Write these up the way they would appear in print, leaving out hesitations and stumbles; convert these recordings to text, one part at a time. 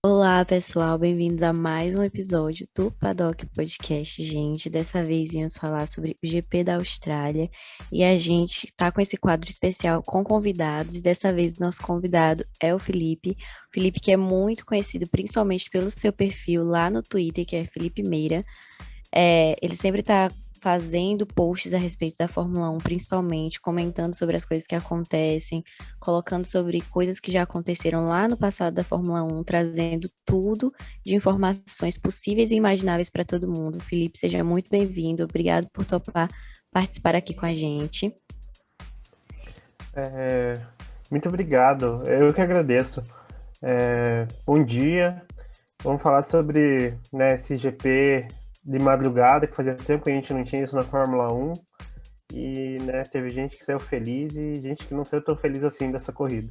Olá, pessoal, bem-vindos a mais um episódio do Paddock Podcast, gente. Dessa vez viemos falar sobre o GP da Austrália e a gente tá com esse quadro especial com convidados. E dessa vez o nosso convidado é o Felipe. O Felipe que é muito conhecido principalmente pelo seu perfil lá no Twitter, que é Felipe Meira. Ele sempre está fazendo posts a respeito da Fórmula 1, principalmente comentando sobre as coisas que acontecem, colocando sobre coisas que já aconteceram lá no passado da Fórmula 1, trazendo tudo de informações possíveis e imagináveis para todo mundo. Felipe, seja muito bem-vindo. Obrigado por topar participar aqui com a gente. É, Muito obrigado, eu que agradeço. Bom dia, vamos falar sobre, né, esse GP de madrugada, que fazia tempo que a gente não tinha isso na Fórmula 1, e né, teve gente que saiu feliz e gente que não saiu tão feliz assim dessa corrida.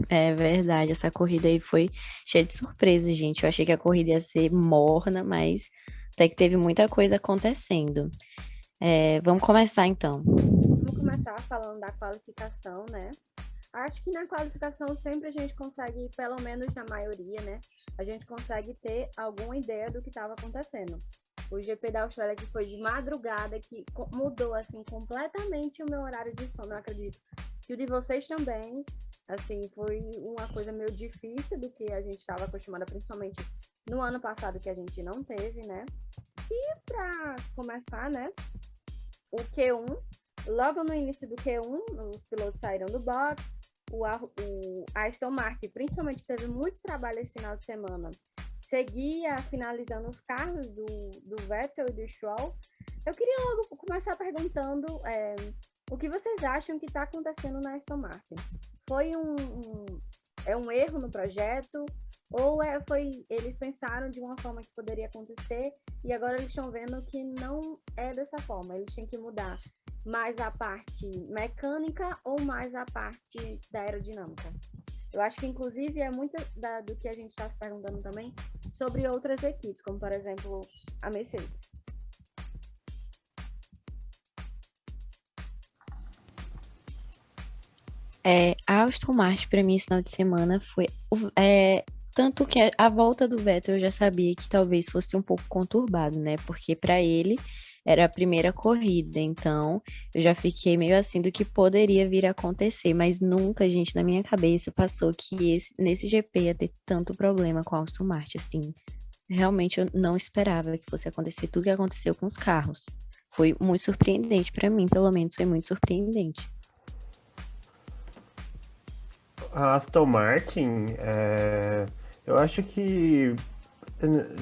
É verdade, essa corrida aí foi cheia de surpresas, gente. Eu achei que a corrida ia ser morna, mas até que teve muita coisa acontecendo. Vamos começar então. Vamos começar falando da qualificação, né? Acho que na qualificação sempre a gente consegue, pelo menos na maioria, né? A gente consegue ter alguma ideia do que estava acontecendo. O GP da Austrália que foi de madrugada, que mudou assim completamente o meu horário de sono, eu acredito. E o de vocês também, assim, foi uma coisa meio difícil do que a gente estava acostumada, principalmente no ano passado que a gente não teve, né? E para começar, né? O Q1, logo no início do Q1, os pilotos saíram do box, o Aston Martin, principalmente, teve muito trabalho esse final de semana, seguia finalizando os carros do Vettel e do Stroll. Eu queria logo começar perguntando o que vocês acham que está acontecendo na Aston Martin. Foi um erro no projeto? Ou eles pensaram de uma forma que poderia acontecer e agora eles estão vendo que não é dessa forma, eles têm que mudar mais a parte mecânica ou mais a parte da aerodinâmica? Eu acho que, inclusive, é muito do que a gente está se perguntando também sobre outras equipes, como, por exemplo, a Mercedes. A Aston Martin, para mim, esse final de semana foi. Tanto que a volta do Vettel eu já sabia que talvez fosse um pouco conturbado, né? Porque para ele era a primeira corrida, então eu já fiquei meio assim do que poderia vir a acontecer, mas nunca, gente, na minha cabeça passou que nesse GP ia ter tanto problema com a Aston Martin, assim. Realmente eu não esperava que fosse acontecer tudo que aconteceu com os carros. Foi muito surpreendente para mim, pelo menos foi muito surpreendente. A Aston Martin, eu acho que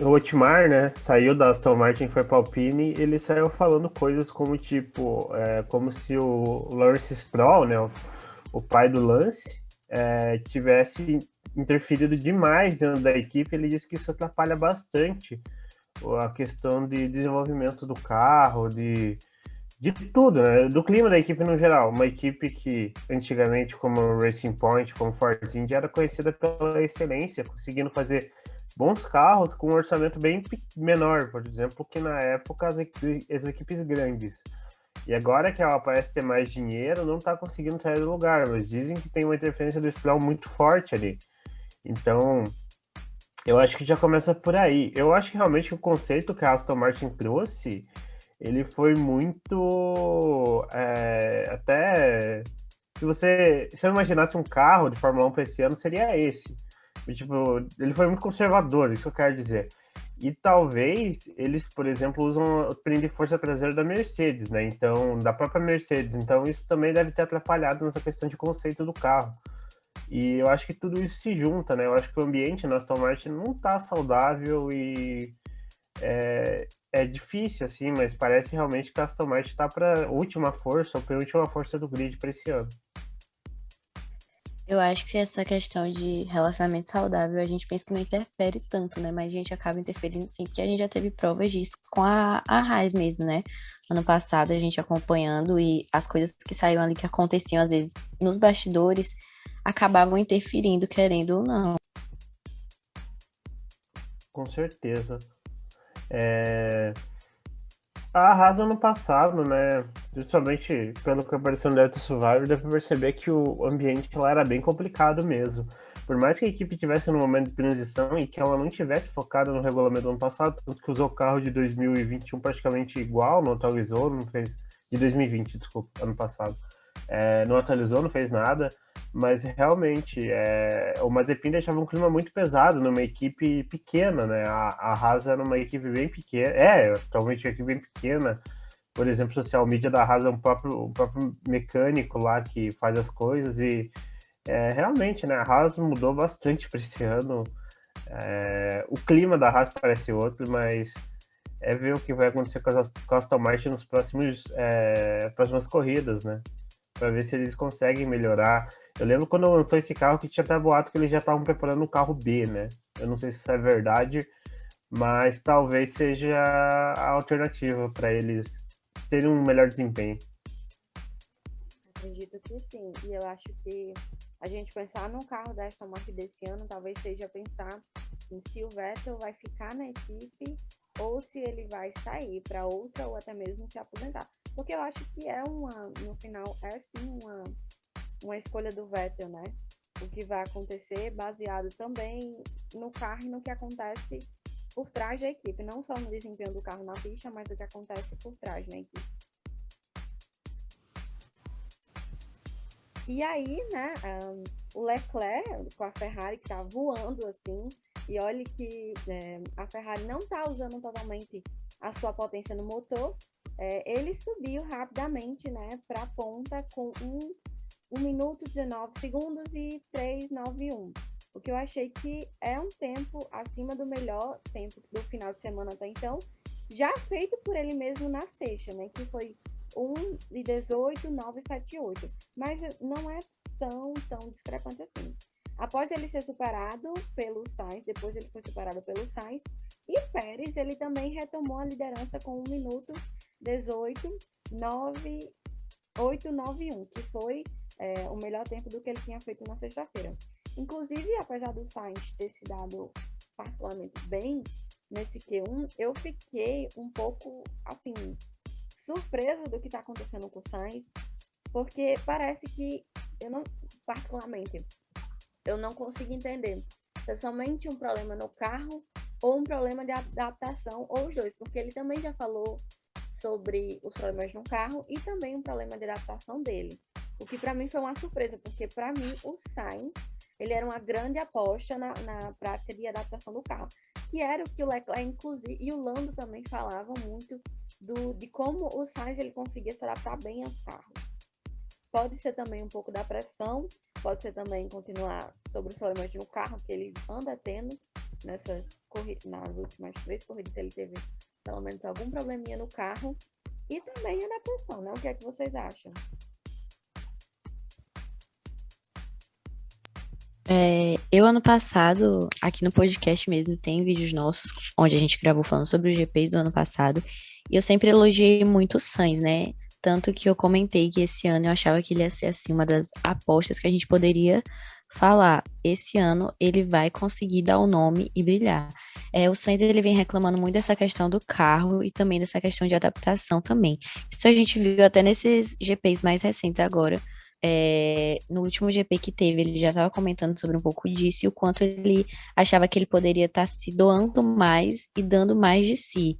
o Otmar, né, saiu da Aston Martin e foi para a Alpine, ele saiu falando coisas como tipo, como se o Lawrence Stroll, né, o pai do Lance, tivesse interferido demais dentro da equipe. Ele disse que isso atrapalha bastante a questão de desenvolvimento do carro, de tudo, né? Do clima da equipe no geral. Uma equipe que antigamente, como Racing Point, como Force India, era conhecida pela excelência, conseguindo fazer bons carros com um orçamento bem menor, por exemplo, que na época as equipes grandes. E agora que ela parece ter mais dinheiro, não está conseguindo sair do lugar, mas dizem que tem uma interferência do Stroll muito forte ali. Então, eu acho que já começa por aí. Eu acho que realmente o conceito que a Aston Martin trouxe, ele foi muito. Até. Se eu imaginasse um carro de Fórmula 1 para esse ano, seria esse. E, tipo, ele foi muito conservador, isso que eu quero dizer. E talvez eles, por exemplo, usam o trem de força traseira da Mercedes, né? Então, da própria Mercedes. Então, isso também deve ter atrapalhado nessa questão de conceito do carro. E eu acho que tudo isso se junta, né? Eu acho que o ambiente na Aston Martin não tá saudável e é difícil, assim, mas parece realmente que a Aston Martin tá para última força ou penúltima força do grid para esse ano. Eu acho que essa questão de relacionamento saudável, a gente pensa que não interfere tanto, né? Mas a gente acaba interferindo sim, porque a gente já teve provas disso com a Haas mesmo, né? Ano passado, a gente acompanhando e as coisas que saíam ali, que aconteciam às vezes nos bastidores, acabavam interferindo, querendo ou não. Com certeza. É... A Haas ano passado, né? Principalmente pelo que apareceu no Delta Survivor, deu pra perceber que o ambiente lá era bem complicado mesmo. por mais que a equipe tivesse no momento de transição e que ela não tivesse focado no regulamento do ano passado, tanto que usou o carro de 2021 praticamente igual, não atualizou, não fez... De 2020, desculpa, ano passado. Não atualizou, não fez nada, mas realmente o Mazepin deixava um clima muito pesado numa equipe pequena, né? A Haas era uma equipe bem pequena, atualmente uma equipe bem pequena. Por exemplo, o social media da Haas é o próprio mecânico lá que faz as coisas e realmente, né? A Haas mudou bastante para esse ano. O clima da Haas parece outro, mas ver o que vai acontecer com a Aston Martin nos próximas corridas, né? Para ver se eles conseguem melhorar. Eu lembro quando lançou esse carro que tinha até boato que eles já estavam preparando um carro B, né? Eu não sei se isso é verdade, mas talvez seja a alternativa para eles terem um melhor desempenho. Acredito que sim. E eu acho que a gente pensar no carro da Aston Martin desse ano talvez seja pensar em se o Vettel vai ficar na equipe ou se ele vai sair para outra ou até mesmo se aposentar. Porque eu acho que no final, sim uma escolha do Vettel, né? O que vai acontecer baseado também no carro e no que acontece por trás da equipe. Não só no desempenho do carro na pista, mas o que acontece por trás na equipe. E aí, né, o Leclerc com a Ferrari que tá voando assim, e olha que a Ferrari não tá usando totalmente a sua potência no motor, ele subiu rapidamente, né, para a ponta com 1 minuto 19 segundos e 3,91. O que eu achei que é um tempo acima do melhor tempo do final de semana até então, já feito por ele mesmo na sexta, né, que foi 1,18,978, mas não é tão discrepante assim. Após ele ser superado pelo Sainz, depois ele foi superado pelo Sainz, e Pérez, ele também retomou a liderança com 1 minuto 18,891, que foi o melhor tempo do que ele tinha feito na sexta-feira. Inclusive, apesar do Sainz ter se dado particularmente bem nesse Q1, eu fiquei um pouco, assim, surpresa do que está acontecendo com o Sainz, porque parece que eu não consigo entender se é somente um problema no carro ou um problema de adaptação, ou os dois, porque ele também já falou sobre os problemas no carro e também um problema de adaptação dele, o que para mim foi uma surpresa, porque para mim o Sainz, ele era uma grande aposta na prática de adaptação do carro, que era o que o Leclerc, inclusive, e o Lando também falavam muito de como o Sainz ele conseguia se adaptar bem ao carro. Pode ser também um pouco da pressão, pode ser também continuar sobre os problemas no carro que ele anda tendo nas últimas 3 corridas, ele teve pelo menos algum probleminha no carro, e também a adaptação, né? O que é que vocês acham? Eu, ano passado, aqui no podcast mesmo, tem vídeos nossos onde a gente gravou falando sobre os GPs do ano passado. E eu sempre elogiei muito o Sainz, né? Tanto que eu comentei que esse ano eu achava que ele ia ser, assim, uma das apostas que a gente poderia falar. Esse ano ele vai conseguir dar o nome e brilhar. O Sainz, ele vem reclamando muito dessa questão do carro e também dessa questão de adaptação também. Isso a gente viu até nesses GPs mais recentes agora. No último GP que teve, ele já estava comentando sobre um pouco disso e o quanto ele achava que ele poderia estar se doando mais e dando mais de si.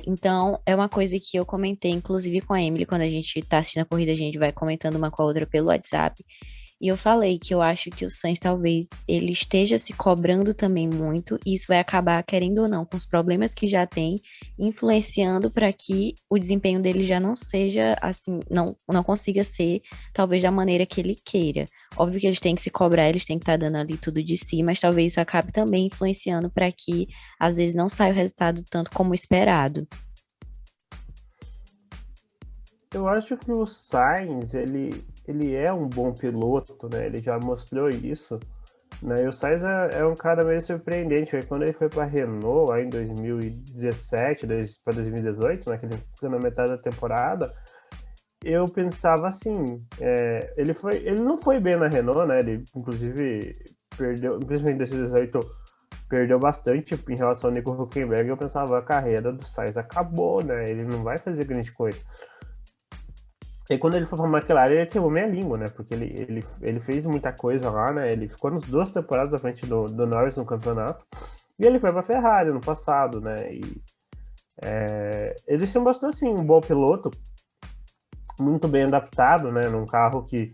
Então, é uma coisa que eu comentei, inclusive com a Emily, quando a gente está assistindo a corrida, a gente vai comentando uma com a outra pelo WhatsApp. E eu falei que eu acho que o Sainz talvez ele esteja se cobrando também muito, e isso vai acabar, querendo ou não, com os problemas que já tem, influenciando para que o desempenho dele já não seja assim, não consiga ser talvez da maneira que ele queira. Óbvio que eles têm que se cobrar, eles têm que estar dando ali tudo de si, mas talvez isso acabe também influenciando para que às vezes não saia o resultado tanto como esperado. Eu acho que o Sainz, ele é um bom piloto, né? Ele já mostrou isso, né? E o Sainz é um cara meio surpreendente, porque quando ele foi para a Renault, lá em 2017 para 2018, né? Que ele foi na metade da temporada, eu pensava assim, ele não foi bem na Renault, né? Ele, inclusive, perdeu, principalmente em 2018, perdeu bastante em relação ao Nico Hülkenberg. Eu pensava, a carreira do Sainz acabou, né? Ele não vai fazer grande coisa. E quando ele foi pra McLaren, ele queimou meia língua, né? Porque ele fez muita coisa lá, né? Ele ficou nas 2 temporadas à frente do Norris no campeonato. E ele foi pra Ferrari no passado, né? E ele se mostrou, assim, um bom piloto, muito bem adaptado, né? Num carro que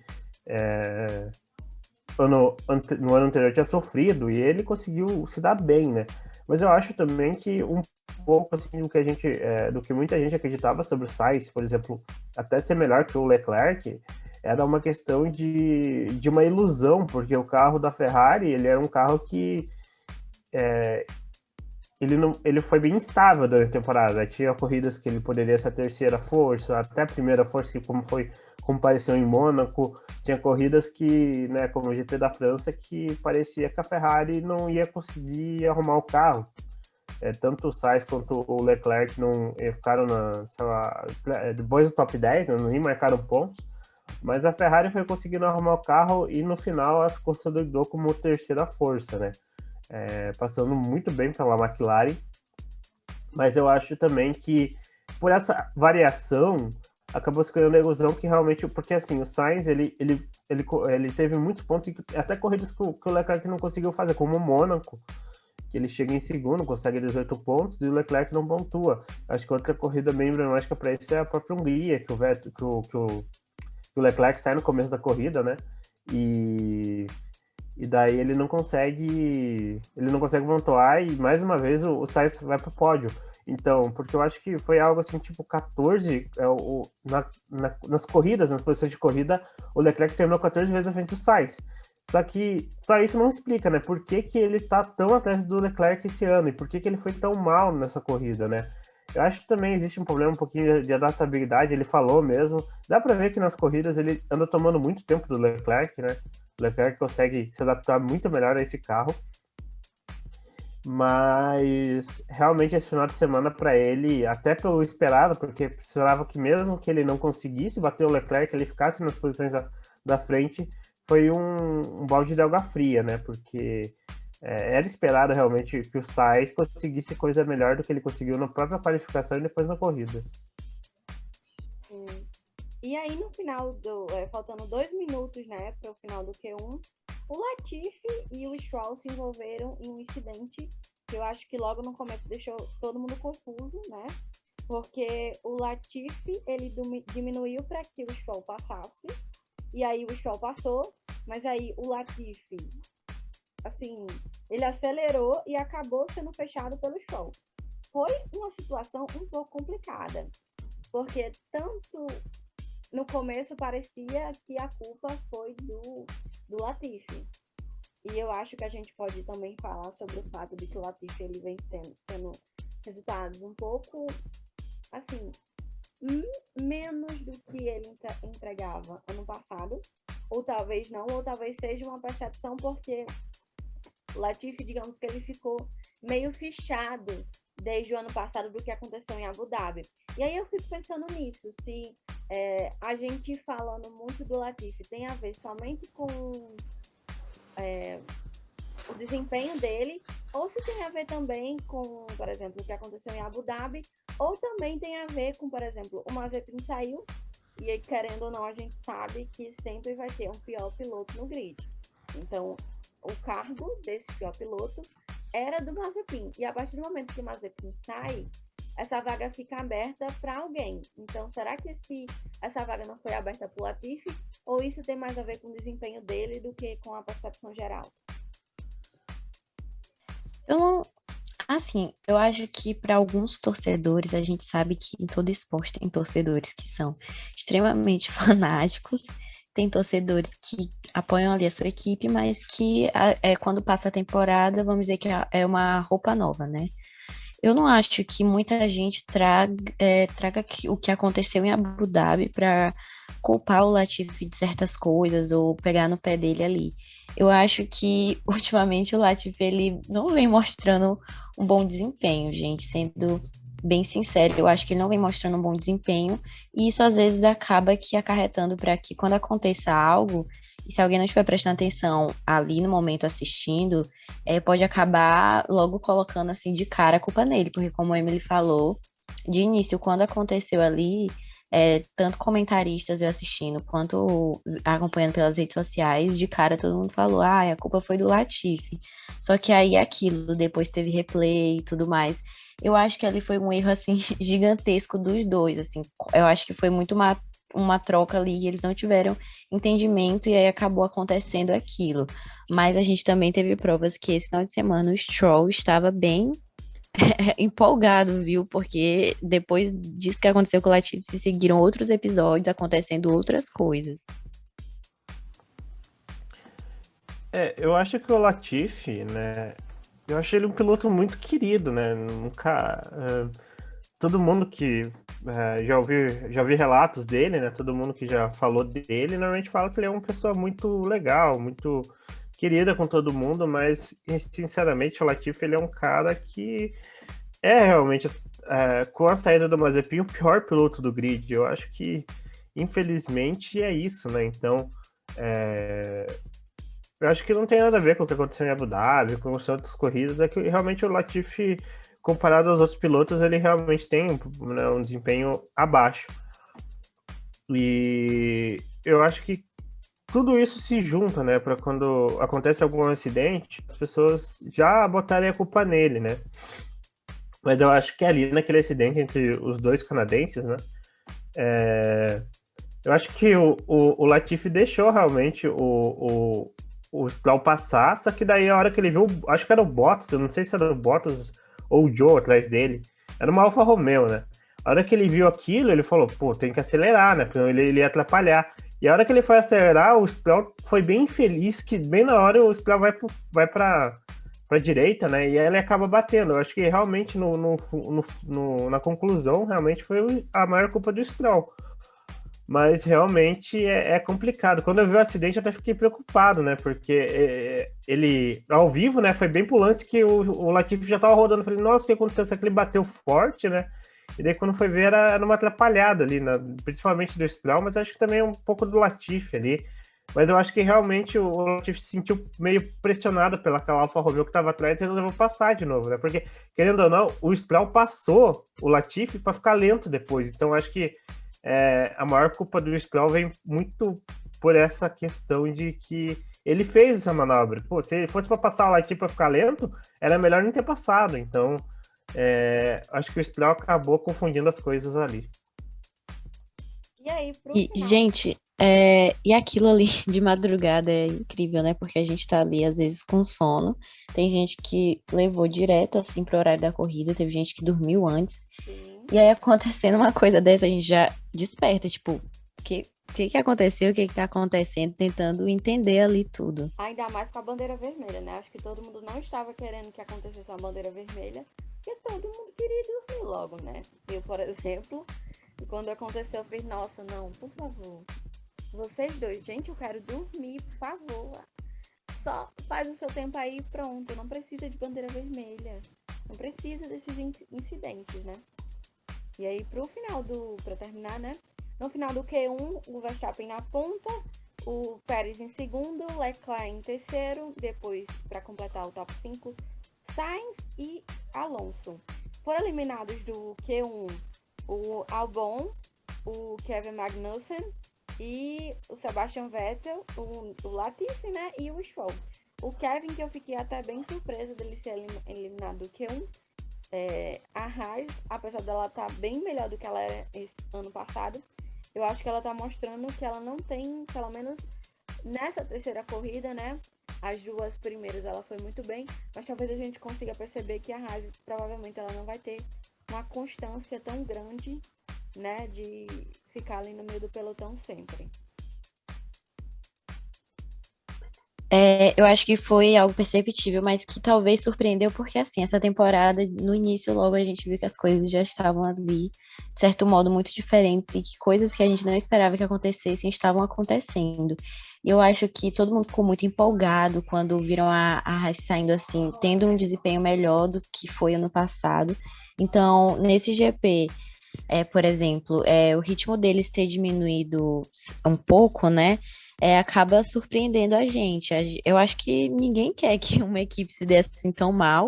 no ano anterior tinha sofrido e ele conseguiu se dar bem, né? Mas eu acho também que um pouco assim do que muita gente acreditava sobre o Sainz, por exemplo, até ser melhor que o Leclerc, era uma questão de uma ilusão, porque o carro da Ferrari, ele era um carro que ele foi bem instável durante a temporada. Tinha corridas que ele poderia ser a terceira força, até a primeira força, como pareceu em Mônaco. Tinha corridas que, né, como o GP da França, que parecia que a Ferrari não ia conseguir arrumar o carro. Tanto o Sainz quanto o Leclerc não ficaram sei lá, depois do top 10, né, nem marcaram pontos. Mas a Ferrari foi conseguindo arrumar o carro e no final as consolidou como terceira força, né? Passando muito bem pela McLaren, mas eu acho também que por essa variação acabou se criando a ilusão que realmente, porque assim, o Sainz ele teve muitos pontos, até corridas que o Leclerc não conseguiu fazer, como o Mônaco, que ele chega em segundo, consegue 18 pontos e o Leclerc não pontua. Acho que outra corrida bem emblemática para isso é a própria Hungria, que o Leclerc sai no começo da corrida, né? E daí ele não consegue pontuar e mais uma vez o Sainz vai pro pódio. Então, porque eu acho que foi algo assim, tipo 14, nas corridas, nas posições de corrida, o Leclerc terminou 14 vezes à frente do Sainz. Só isso não explica, né? Por que ele tá tão atrás do Leclerc esse ano e por que ele foi tão mal nessa corrida, né? Eu acho que também existe um problema um pouquinho de adaptabilidade, ele falou mesmo. Dá para ver que nas corridas ele anda tomando muito tempo do Leclerc, né? O Leclerc consegue se adaptar muito melhor a esse carro. Mas realmente esse final de semana para ele, até pelo esperado, porque esperava que mesmo que ele não conseguisse bater o Leclerc, ele ficasse nas posições da frente, foi um balde de água fria, né? Porque era esperado realmente que o Sainz conseguisse coisa melhor do que ele conseguiu na própria qualificação e depois na corrida. E aí, no final, faltando 2 minutos, né, para o final do Q1, o Latifi e o Stroll se envolveram em um incidente que eu acho que logo no começo deixou todo mundo confuso, né? Porque o Latifi, ele diminuiu para que o Stroll passasse, e aí o Stroll passou, mas aí o Latifi, assim, ele acelerou e acabou sendo fechado pelo Stroll. Foi uma situação um pouco complicada, porque tanto no começo parecia que a culpa foi do Latifi. E eu acho que a gente pode também falar sobre o fato de que o Latifi ele vem tendo resultados um pouco, assim, menos do que ele entregava ano passado. Ou talvez não, ou talvez seja uma percepção porque o Latifi, digamos que ele ficou meio fichado desde o ano passado do que aconteceu em Abu Dhabi. E aí eu fico pensando nisso, se a gente falando muito do Latifi tem a ver somente com o desempenho dele, ou se tem a ver também com, por exemplo, o que aconteceu em Abu Dhabi, ou também tem a ver com, por exemplo, o Mazepin saiu, e aí, querendo ou não, a gente sabe que sempre vai ter um pior piloto no grid. Então, o cargo desse pior piloto era do Mazepin. E a partir do momento que o Mazepin sai, essa vaga fica aberta para alguém. Então, será que se essa vaga não foi aberta para o Latifi, ou isso tem mais a ver com o desempenho dele do que com a percepção geral? Eu acho que para alguns torcedores, a gente sabe que em todo esporte tem torcedores que são extremamente fanáticos, tem torcedores que apoiam ali a sua equipe, mas que quando passa a temporada, vamos dizer que é uma roupa nova, né? Eu não acho que muita gente traga o que aconteceu em Abu Dhabi para culpar o Latifi de certas coisas ou pegar no pé dele ali. Eu acho que ultimamente o Latifi ele não vem mostrando um bom desempenho, gente, sendo bem sincero, eu acho que ele não vem mostrando um bom desempenho e isso às vezes acaba que acarretando para que quando aconteça algo, e se alguém não estiver prestando atenção ali no momento assistindo, pode acabar logo colocando assim de cara a culpa nele, porque como a Emily falou, de início, quando aconteceu ali, tanto comentaristas eu assistindo, quanto acompanhando pelas redes sociais, de cara todo mundo falou, a culpa foi do Latifi. Só que aí aquilo, depois teve replay e tudo mais. Eu acho que ali foi um erro, assim, gigantesco dos dois, assim. Eu acho que foi muito uma troca ali e eles não tiveram entendimento e aí acabou acontecendo aquilo. Mas a gente também teve provas que esse final de semana o Stroll estava bem empolgado, viu? Porque depois disso que aconteceu com o Latifi, se seguiram outros episódios acontecendo outras coisas. Eu acho que o Latifi, né? Eu achei ele um piloto muito querido, né? Nunca. Todo mundo que já ouvi relatos dele, né? Todo mundo que já falou dele, normalmente fala que ele é uma pessoa muito legal, muito querida com todo mundo, mas sinceramente o Latifi ele é um cara que é realmente, com a saída do Mazepin, o pior piloto do grid. Eu acho que, infelizmente, é isso, né? Então, eu acho que não tem nada a ver com o que aconteceu em Abu Dhabi, com as outras corridas, é que realmente o Latifi, comparado aos outros pilotos, ele realmente tem, né, um desempenho abaixo. E eu acho que tudo isso se junta, né, para quando acontece algum acidente, as pessoas já botarem a culpa nele, né? Mas eu acho que ali naquele acidente entre os dois canadenses, né, eu acho que o Latifi deixou realmente o Stroll passar, só que daí a hora que ele viu, acho que era o Bottas, eu não sei se era o Bottas ou o Joe atrás dele, era uma Alfa Romeo, né? A hora que ele viu aquilo, ele falou, pô, tem que acelerar, né? Porque ele ia atrapalhar. E a hora que ele foi acelerar, o Stroll foi bem feliz, que bem na hora o Stroll vai para direita, né? E aí ele acaba batendo. Eu acho que realmente na conclusão, realmente foi a maior culpa do Stroll. Mas realmente é complicado. Quando eu vi o acidente, eu até fiquei preocupado, né? Porque ele, ao vivo, né? Foi bem pro lance que o Latifi já tava rodando. Eu falei, nossa, o que aconteceu? Será que ele bateu forte, né? E daí, quando foi ver, era uma atrapalhada ali, principalmente do Stroll, mas acho que também um pouco do Latifi ali. Mas eu acho que realmente o Latifi se sentiu meio pressionado pelaquela Alfa Romeo que estava atrás e resolveu passar de novo, né? Porque, querendo ou não, o Stroll passou o Latifi para ficar lento depois. Então, acho que a maior culpa do Stroll vem muito por essa questão de que ele fez essa manobra. Pô, se ele fosse para passar o Latifi para ficar lento, era melhor não ter passado. Então, acho que o Stroll acabou confundindo as coisas ali. E aí, pro E, final. gente, e aquilo ali de madrugada é incrível, né? Porque a gente tá ali, às vezes, com sono. Tem gente que levou direto, assim, pro horário da corrida. Teve gente que dormiu antes. Sim. E aí, acontecendo uma coisa dessa, a gente já desperta, tipo, o que aconteceu? O que tá acontecendo? Tentando entender ali tudo. Ainda mais com a bandeira vermelha, né? Acho que todo mundo não estava querendo que acontecesse uma bandeira vermelha, porque todo mundo queria dormir logo, né? Eu, por exemplo, quando aconteceu, eu fiz, nossa, não, por favor. Vocês dois, gente, eu quero dormir, por favor. Só faz o seu tempo aí e pronto. Não precisa de bandeira vermelha. Não precisa desses incidentes, né? E aí, pra terminar, né? No final do Q1, o Verstappen na ponta, o Pérez em segundo, Leclerc em terceiro, depois, para completar o top 5, Sainz e Alonso. Foram eliminados do Q1 o Albon, o Kevin Magnussen e o Sebastian Vettel, o Latifi, né? E o Stroll. O Kevin, que eu fiquei até bem surpresa dele ser eliminado do Q1. A Haas, apesar dela estar bem melhor do que ela era ano passado, eu acho que ela está mostrando que ela não tem, pelo menos nessa terceira corrida, né? As duas primeiras ela foi muito bem, mas talvez a gente consiga perceber que a Haas provavelmente ela não vai ter uma constância tão grande, né? De ficar ali no meio do pelotão sempre. Eu acho que foi algo perceptível, mas que talvez surpreendeu, porque assim, essa temporada, no início, logo a gente viu que as coisas já estavam ali, de certo modo, muito diferentes, e que coisas que a gente não esperava que acontecessem estavam acontecendo. E eu acho que todo mundo ficou muito empolgado quando viram a Haas saindo assim, tendo um desempenho melhor do que foi ano passado. Então, nesse GP, por exemplo, o ritmo deles ter diminuído um pouco, né? Acaba surpreendendo a gente. Eu acho que ninguém quer que uma equipe se dê assim tão mal,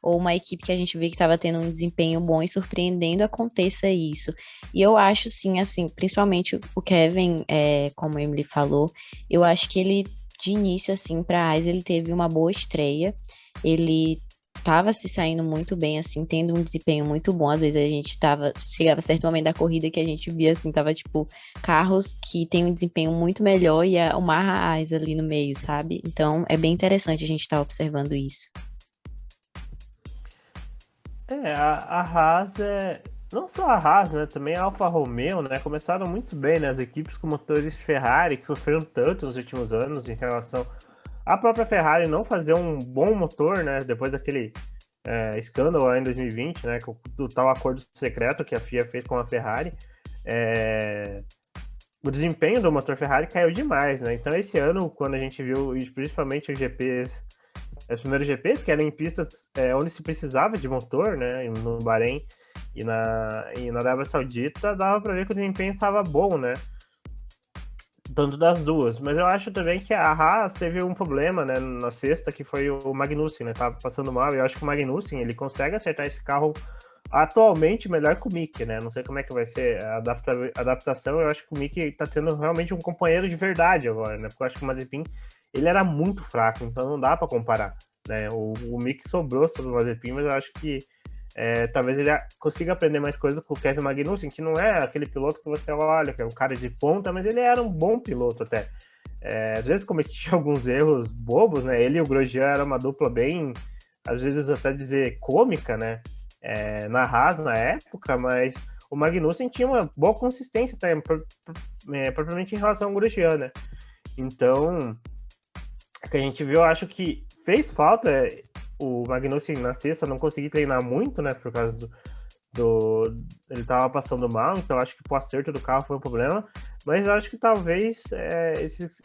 ou uma equipe que a gente vê que estava tendo um desempenho bom e surpreendendo, aconteça isso. E eu acho, sim, assim, principalmente o Kevin, como a Emily falou, eu acho que ele, de início, assim, para a AIS, ele teve uma boa estreia, ele estava se saindo muito bem, assim, tendo um desempenho muito bom. Às vezes a gente chegava a certo momento da corrida que a gente via, assim, tava, tipo, carros que têm um desempenho muito melhor e uma Haas ali no meio, sabe? Então, é bem interessante a gente estar observando isso. A Haas não só a Haas, né? Também a Alfa Romeo, né? Começaram muito bem, né? As equipes com motores Ferrari, que sofreram tanto nos últimos anos em relação à própria Ferrari não fazer um bom motor, né? Depois daquele escândalo lá em 2020, né? Do tal acordo secreto que a FIA fez com a Ferrari. O desempenho do motor Ferrari caiu demais, né? Então esse ano, quando a gente viu, principalmente os primeiros GPs, que eram em pistas onde se precisava de motor, né? No Bahrein e na Arábia Saudita, dava para ver que o desempenho estava bom, né? Tanto das duas. Mas eu acho também que a Haas teve um problema, né? Na sexta, que foi o Magnussen, né? Tava passando mal. E eu acho que o Magnussen, ele consegue acertar esse carro atualmente melhor que o Mick, né? Não sei como é que vai ser a adaptação. Eu acho que o Mick tá tendo realmente um companheiro de verdade agora, né? Porque eu acho que o Mazepin, ele era muito fraco, então não dá para comparar, né? O Mick sobrou sobre o Mazepin, mas eu acho que talvez ele consiga aprender mais coisas com o Kevin Magnussen, que não é aquele piloto que você olha, que é um cara de ponta, mas ele era um bom piloto até. Às vezes cometia alguns erros bobos, né? Ele e o Grosjean era uma dupla bem, às vezes até dizer cômica, né? Na Haas na época, mas o Magnussen tinha uma boa consistência também, propriamente em relação ao Grosjean, né? Então, o que a gente viu, eu acho que fez falta o Magnussen na sexta não conseguir treinar muito, né? Por causa ele tava passando mal, então acho que o acerto do carro foi um problema. Mas eu acho que talvez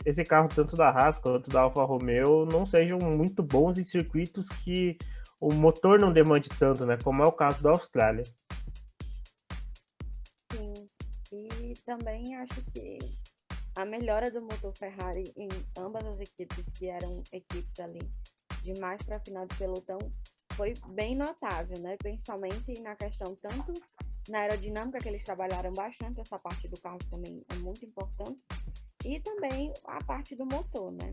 esse carro, tanto da Haas quanto da Alfa Romeo, não sejam muito bons em circuitos que o motor não demande tanto, né? Como é o caso da Austrália. Sim, e também acho que a melhora do motor Ferrari em ambas as equipes, que eram equipes ali de mais para final de pelotão, foi bem notável, né? Principalmente na questão tanto na aerodinâmica, que eles trabalharam bastante, essa parte do carro também é muito importante, e também a parte do motor, né?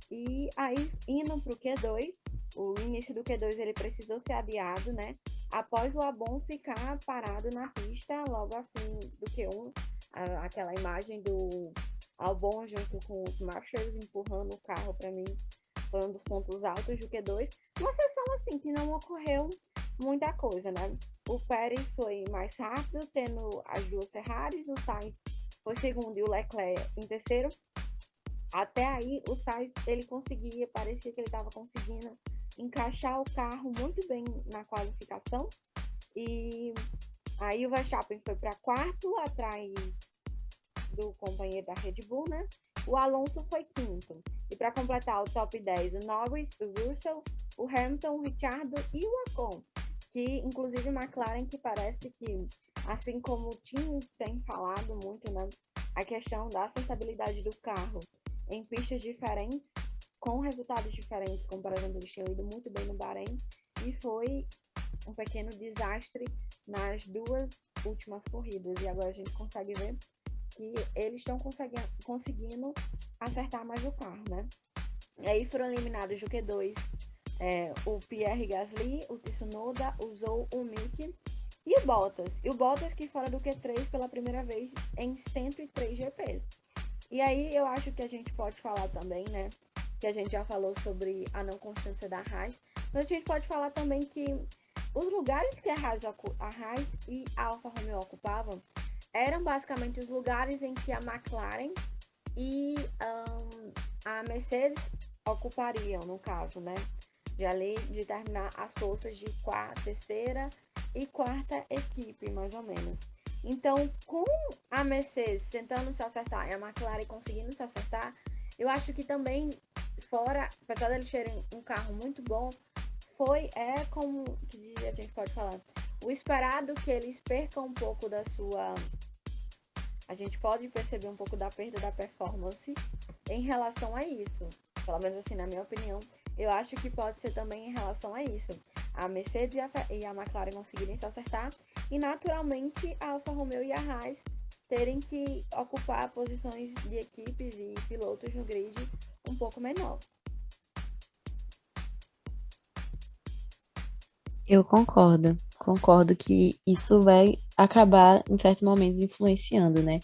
E aí, indo para o Q2, o início do Q2 ele precisou ser adiado, né? Após o Albon ficar parado na pista logo a fim do Q1, aquela imagem do Albon junto com os Marshals empurrando o carro, para mim foi um dos pontos altos do Q2. Uma sessão assim que não ocorreu muita coisa, né? O Pérez foi mais rápido, tendo as duas Ferraris, o Sainz foi segundo e o Leclerc em terceiro. Até aí, o Sainz, ele parecia que ele estava conseguindo encaixar o carro muito bem na qualificação. E aí o Verstappen foi para quarto, atrás do companheiro da Red Bull, né? O Alonso foi quinto. E para completar o top 10, o Norris, o Russell, o Hamilton, o Ricciardo e o Ocon. Que, inclusive, McLaren, que parece que, assim como o time tem falado muito, né? A questão da acertabilidade do carro em pistas diferentes, com resultados diferentes, como por exemplo eles tinham ido muito bem no Bahrein, e foi um pequeno desastre nas duas últimas corridas, e agora a gente consegue ver que eles estão conseguindo acertar mais o carro, né? E aí foram eliminados do Q2 o Pierre Gasly, o Tsunoda, o Zhou, o Mick e o Bottas. E o Bottas que fora do Q3 pela primeira vez em 103 GPs. E aí eu acho que a gente pode falar também, né? Que a gente já falou sobre a não constância da Haas. Mas a gente pode falar também que os lugares que a Haas e a Alfa Romeo ocupavam eram basicamente os lugares em que a McLaren e a Mercedes ocupariam, no caso, né? De terminar as forças de terceira e quarta equipe, mais ou menos. Então, com a Mercedes tentando se acertar e a McLaren conseguindo se acertar, eu acho que também, apesar de eles terem um carro muito bom, como que a gente pode falar, o esperado que eles percam um pouco da sua... A gente pode perceber um pouco da perda da performance em relação a isso. Pelo menos assim, na minha opinião, eu acho que pode ser também em relação a isso. a Mercedes e a McLaren conseguirem se acertar e naturalmente a Alfa Romeo e a Haas terem que ocupar posições de equipes e pilotos no grid um pouco menor. Eu concordo que isso vai acabar em certos momentos influenciando, né?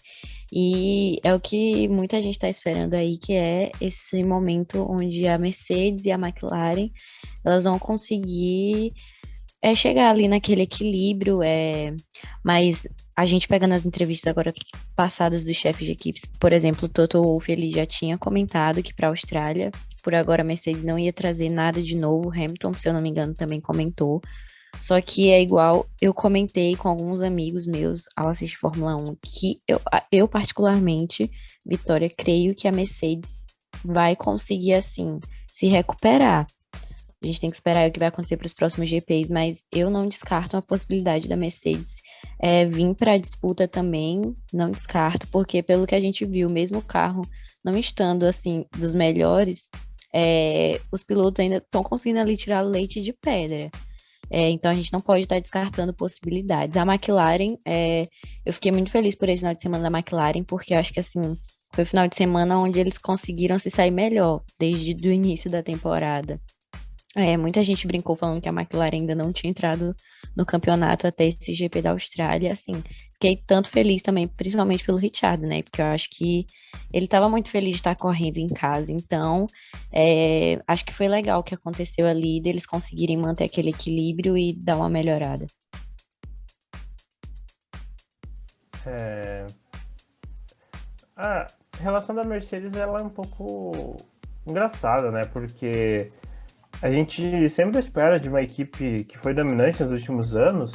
E é o que muita gente está esperando aí, que é esse momento onde a Mercedes e a McLaren elas vão conseguir chegar ali naquele equilíbrio, mas a gente pega nas entrevistas agora passadas dos chefes de equipes, por exemplo, o Toto Wolff, ele já tinha comentado que para a Austrália, por agora a Mercedes não ia trazer nada de novo, o Hamilton, se eu não me engano, também comentou, só que é igual, eu comentei com alguns amigos meus ao assistir Fórmula 1, que eu particularmente, Vitória, creio que a Mercedes vai conseguir, assim, se recuperar. A gente tem que esperar o que vai acontecer para os próximos GPs, mas eu não descarto a possibilidade da Mercedes vir para a disputa também, não descarto, porque pelo que a gente viu, mesmo o carro não estando assim dos melhores, os pilotos ainda estão conseguindo ali tirar leite de pedra. Então a gente não pode estar descartando possibilidades. A McLaren, eu fiquei muito feliz por esse final de semana da McLaren, porque eu acho que assim foi o final de semana onde eles conseguiram se sair melhor desde o início da temporada. Muita gente brincou falando que a McLaren ainda não tinha entrado no campeonato até esse GP da Austrália, assim. Fiquei tanto feliz também, principalmente pelo Richard, né? Porque eu acho que ele estava muito feliz de estar correndo em casa. Então, acho que foi legal o que aconteceu ali, deles conseguirem manter aquele equilíbrio e dar uma melhorada. A relação da Mercedes, ela é um pouco engraçada, né? Porque a gente sempre espera de uma equipe que foi dominante nos últimos anos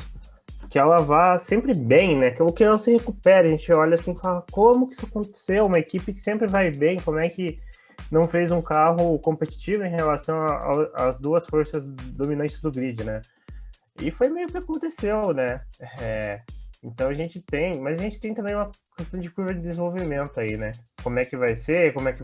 que ela vá sempre bem, né? Que ela se recupere. A gente olha assim e fala, como que isso aconteceu? Uma equipe que sempre vai bem, como é que não fez um carro competitivo em relação às duas forças dominantes do grid, né? E foi meio que aconteceu, né? Então mas a gente tem também uma questão de curva de desenvolvimento aí, né? Como é que vai ser, como é que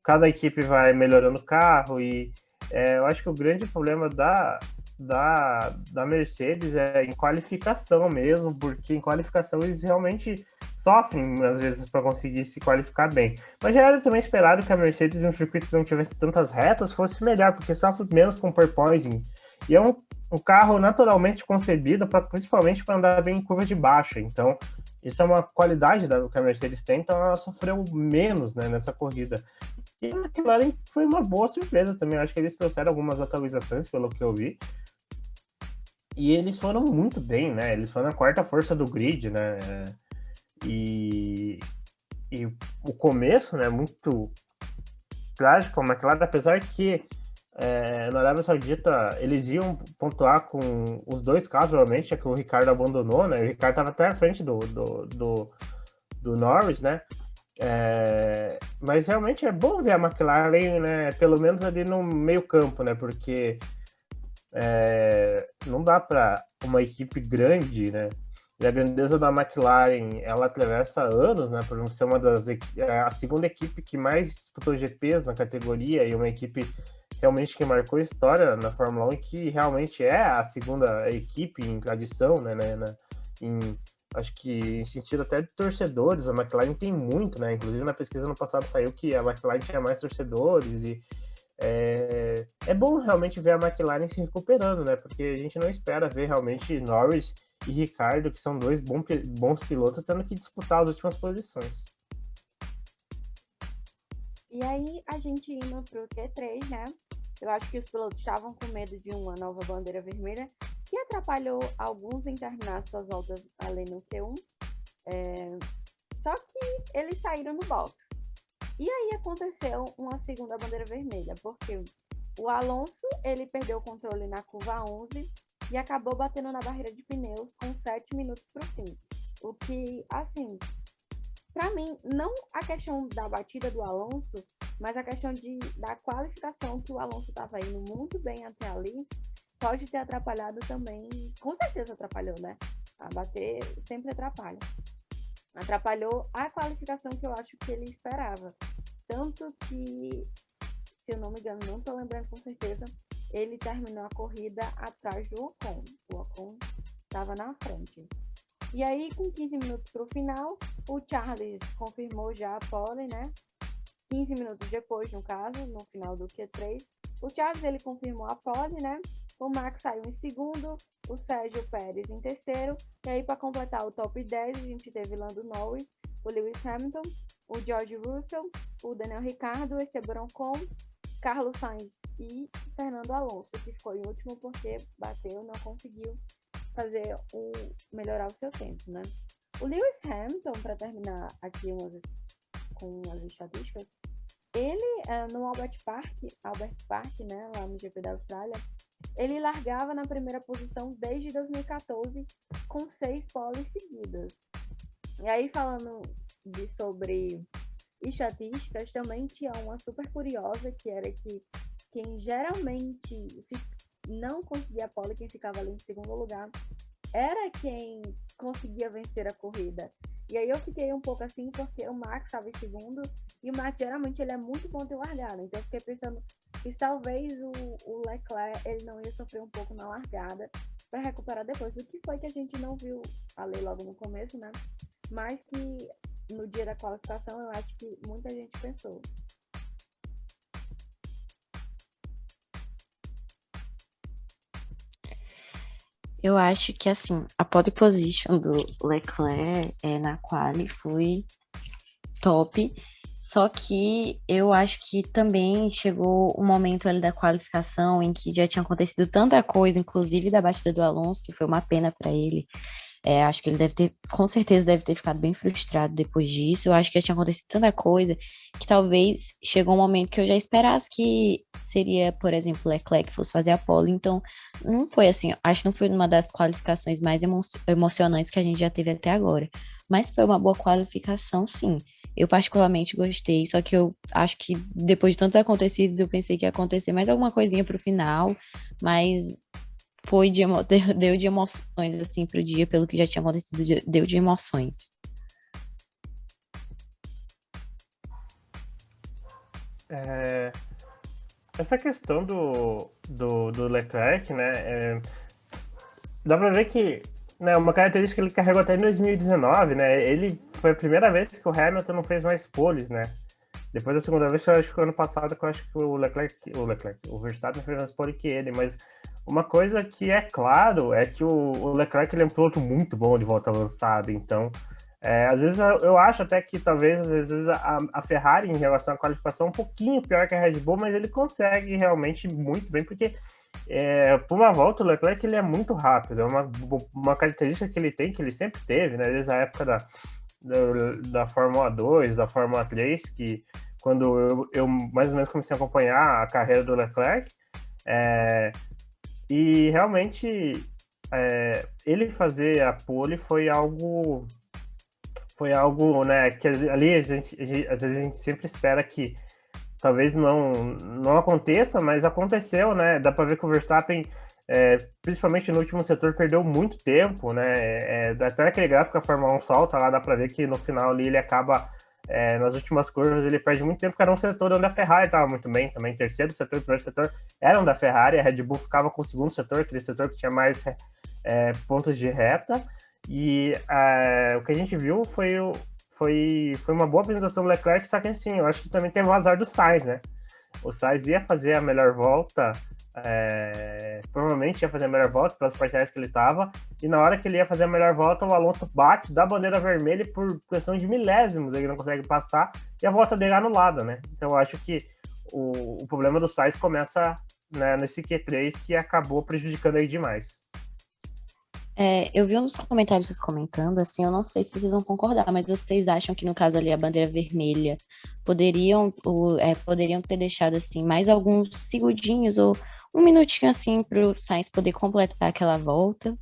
cada equipe vai melhorando o carro e eu acho que o grande problema da Mercedes é em qualificação mesmo, porque em qualificação eles realmente sofrem, às vezes, para conseguir se qualificar bem. Mas já era também esperado que a Mercedes, em um circuito que não tivesse tantas retas, fosse melhor, porque sofre menos com porpoising. E é um carro naturalmente concebido principalmente para andar bem em curva de baixa. Então, isso é uma qualidade que a Mercedes tem, então ela sofreu menos, né, nessa corrida. E a McLaren foi uma boa surpresa também. Acho que eles trouxeram algumas atualizações, pelo que eu vi. E eles foram muito bem, né? Eles foram a quarta força do grid, né? E o começo, né? Muito trágico. A McLaren, apesar que na Arábia Saudita eles iam pontuar com os dois carros, provavelmente, é que o Ricardo abandonou, né? O Ricardo estava até à frente do Norris, né? Mas realmente é bom ver a McLaren, né, pelo menos ali no meio campo, né, porque não dá para uma equipe grande, né, e a grandeza da McLaren, ela atravessa anos, né, por ser a segunda equipe que mais disputou GPs na categoria e uma equipe realmente que marcou história na Fórmula 1 e que realmente é a segunda equipe em tradição, né, acho que em sentido até de torcedores, a McLaren tem muito, né? Inclusive na pesquisa no passado saiu que a McLaren tinha mais torcedores e é bom realmente ver a McLaren se recuperando, né? Porque a gente não espera ver realmente Norris e Ricardo, que são dois bons pilotos, tendo que disputar as últimas posições. E aí, a gente indo pro Q3, né? Eu acho que os pilotos estavam com medo de uma nova bandeira vermelha, que atrapalhou alguns em terminar suas voltas ali no Q1. Só que eles saíram no box. E aí aconteceu uma segunda bandeira vermelha, porque o Alonso, ele perdeu o controle na curva 11 e acabou batendo na barreira de pneus com 7 minutos para o fim. O que, assim, para mim, não a questão da batida do Alonso, mas a questão da qualificação, que o Alonso estava indo muito bem até ali, pode ter atrapalhado também, com certeza atrapalhou, né? A bater sempre atrapalha. Atrapalhou a qualificação que eu acho que ele esperava. Tanto que, se eu não me engano, não tô lembrando com certeza, ele terminou a corrida atrás do Ocon. O Ocon estava na frente. E aí, com 15 minutos para o final, o Charles confirmou já a pole, né? 15 minutos depois, no caso, no final do Q3. O Charles, ele confirmou a pole, né? O Max saiu em segundo, o Sérgio Pérez em terceiro. E aí, para completar o top 10, a gente teve Lando Norris, o Lewis Hamilton, o George Russell, o Daniel Ricciardo, o Esteban Ocon, Carlos Sainz e Fernando Alonso, que ficou em último porque bateu, não conseguiu melhorar o seu tempo, né? O Lewis Hamilton, para terminar aqui com as estatísticas, ele no Albert Park, né, lá no GP da Austrália, ele largava na primeira posição desde 2014 com 6 poles seguidas. E aí, falando sobre estatísticas, também tinha uma super curiosa, que era que quem geralmente não conseguia a pole, quem ficava ali em segundo lugar, era quem conseguia vencer a corrida. E aí eu fiquei um pouco assim, porque o Max estava em segundo, e o Max geralmente ele é muito bom de largada. Então eu fiquei pensando que talvez o Leclerc ele não ia sofrer um pouco na largada para recuperar depois. O que foi que a gente não viu ali logo no começo, né? Mas que no dia da qualificação eu acho que muita gente pensou. Eu acho que, assim, a pole position do Leclerc na quali foi top, só que eu acho que também chegou um momento ali da qualificação em que já tinha acontecido tanta coisa, inclusive da batida do Alonso, que foi uma pena para ele. Acho que ele com certeza deve ter ficado bem frustrado depois disso. Eu acho que já tinha acontecido tanta coisa que talvez chegou um momento que eu já esperasse que seria, por exemplo, Leclerc que fosse fazer a pole. Então, não foi assim, acho que não foi uma das qualificações mais emocionantes que a gente já teve até agora. Mas foi uma boa qualificação, sim. Eu particularmente gostei, só que eu acho que depois de tantos acontecidos, eu pensei que ia acontecer mais alguma coisinha pro final, mas deu de emoções, assim, pro dia, pelo que já tinha acontecido, deu de emoções. Essa questão do Leclerc, né, dá pra ver que, né, uma característica que ele carregou até em 2019, né, ele foi a primeira vez que o Hamilton não fez mais poles, né, depois da segunda vez, eu acho que ano passado, eu acho que o Verstappen fez mais pole que ele, mas uma coisa que é claro é que o Leclerc ele é um piloto muito bom de volta avançada, então às vezes eu acho até que talvez às vezes a Ferrari em relação à qualificação é um pouquinho pior que a Red Bull, mas ele consegue realmente muito bem, porque por uma volta o Leclerc ele é muito rápido, é uma característica que ele tem, que ele sempre teve, né, desde a época da Fórmula 2, da Fórmula 3, que quando eu mais ou menos comecei a acompanhar a carreira do Leclerc, e realmente ele fazer a pole foi algo, né, que ali às vezes a gente sempre espera que talvez não aconteça, mas aconteceu, né? Dá para ver que o Verstappen, principalmente no último setor, perdeu muito tempo, né? Até aquele gráfico que a Fórmula 1 solta lá, dá para ver que no final ali ele acaba, nas últimas curvas, ele perde muito tempo, porque era um setor onde a Ferrari estava muito bem também. Terceiro setor e primeiro setor eram da Ferrari, a Red Bull ficava com o segundo setor, aquele setor que tinha mais pontos de reta. E o que a gente viu foi uma boa apresentação do Leclerc, só que assim, eu acho que também teve o azar do Sainz, né? O Sainz ia fazer a melhor volta, provavelmente ia fazer a melhor volta pelas parciais que ele estava, e na hora que ele ia fazer a melhor volta, o Alonso bate da bandeira vermelha e por questão de milésimos ele não consegue passar, e a volta dele é anulada, né? Então eu acho que o problema do Sainz começa, né, nesse Q3, que acabou prejudicando ele demais. Eu vi uns comentários vocês comentando, assim, eu não sei se vocês vão concordar, mas vocês acham que no caso ali a bandeira vermelha poderiam ter deixado assim mais alguns segundinhos ou um minutinho assim para o Sainz poder completar aquela volta?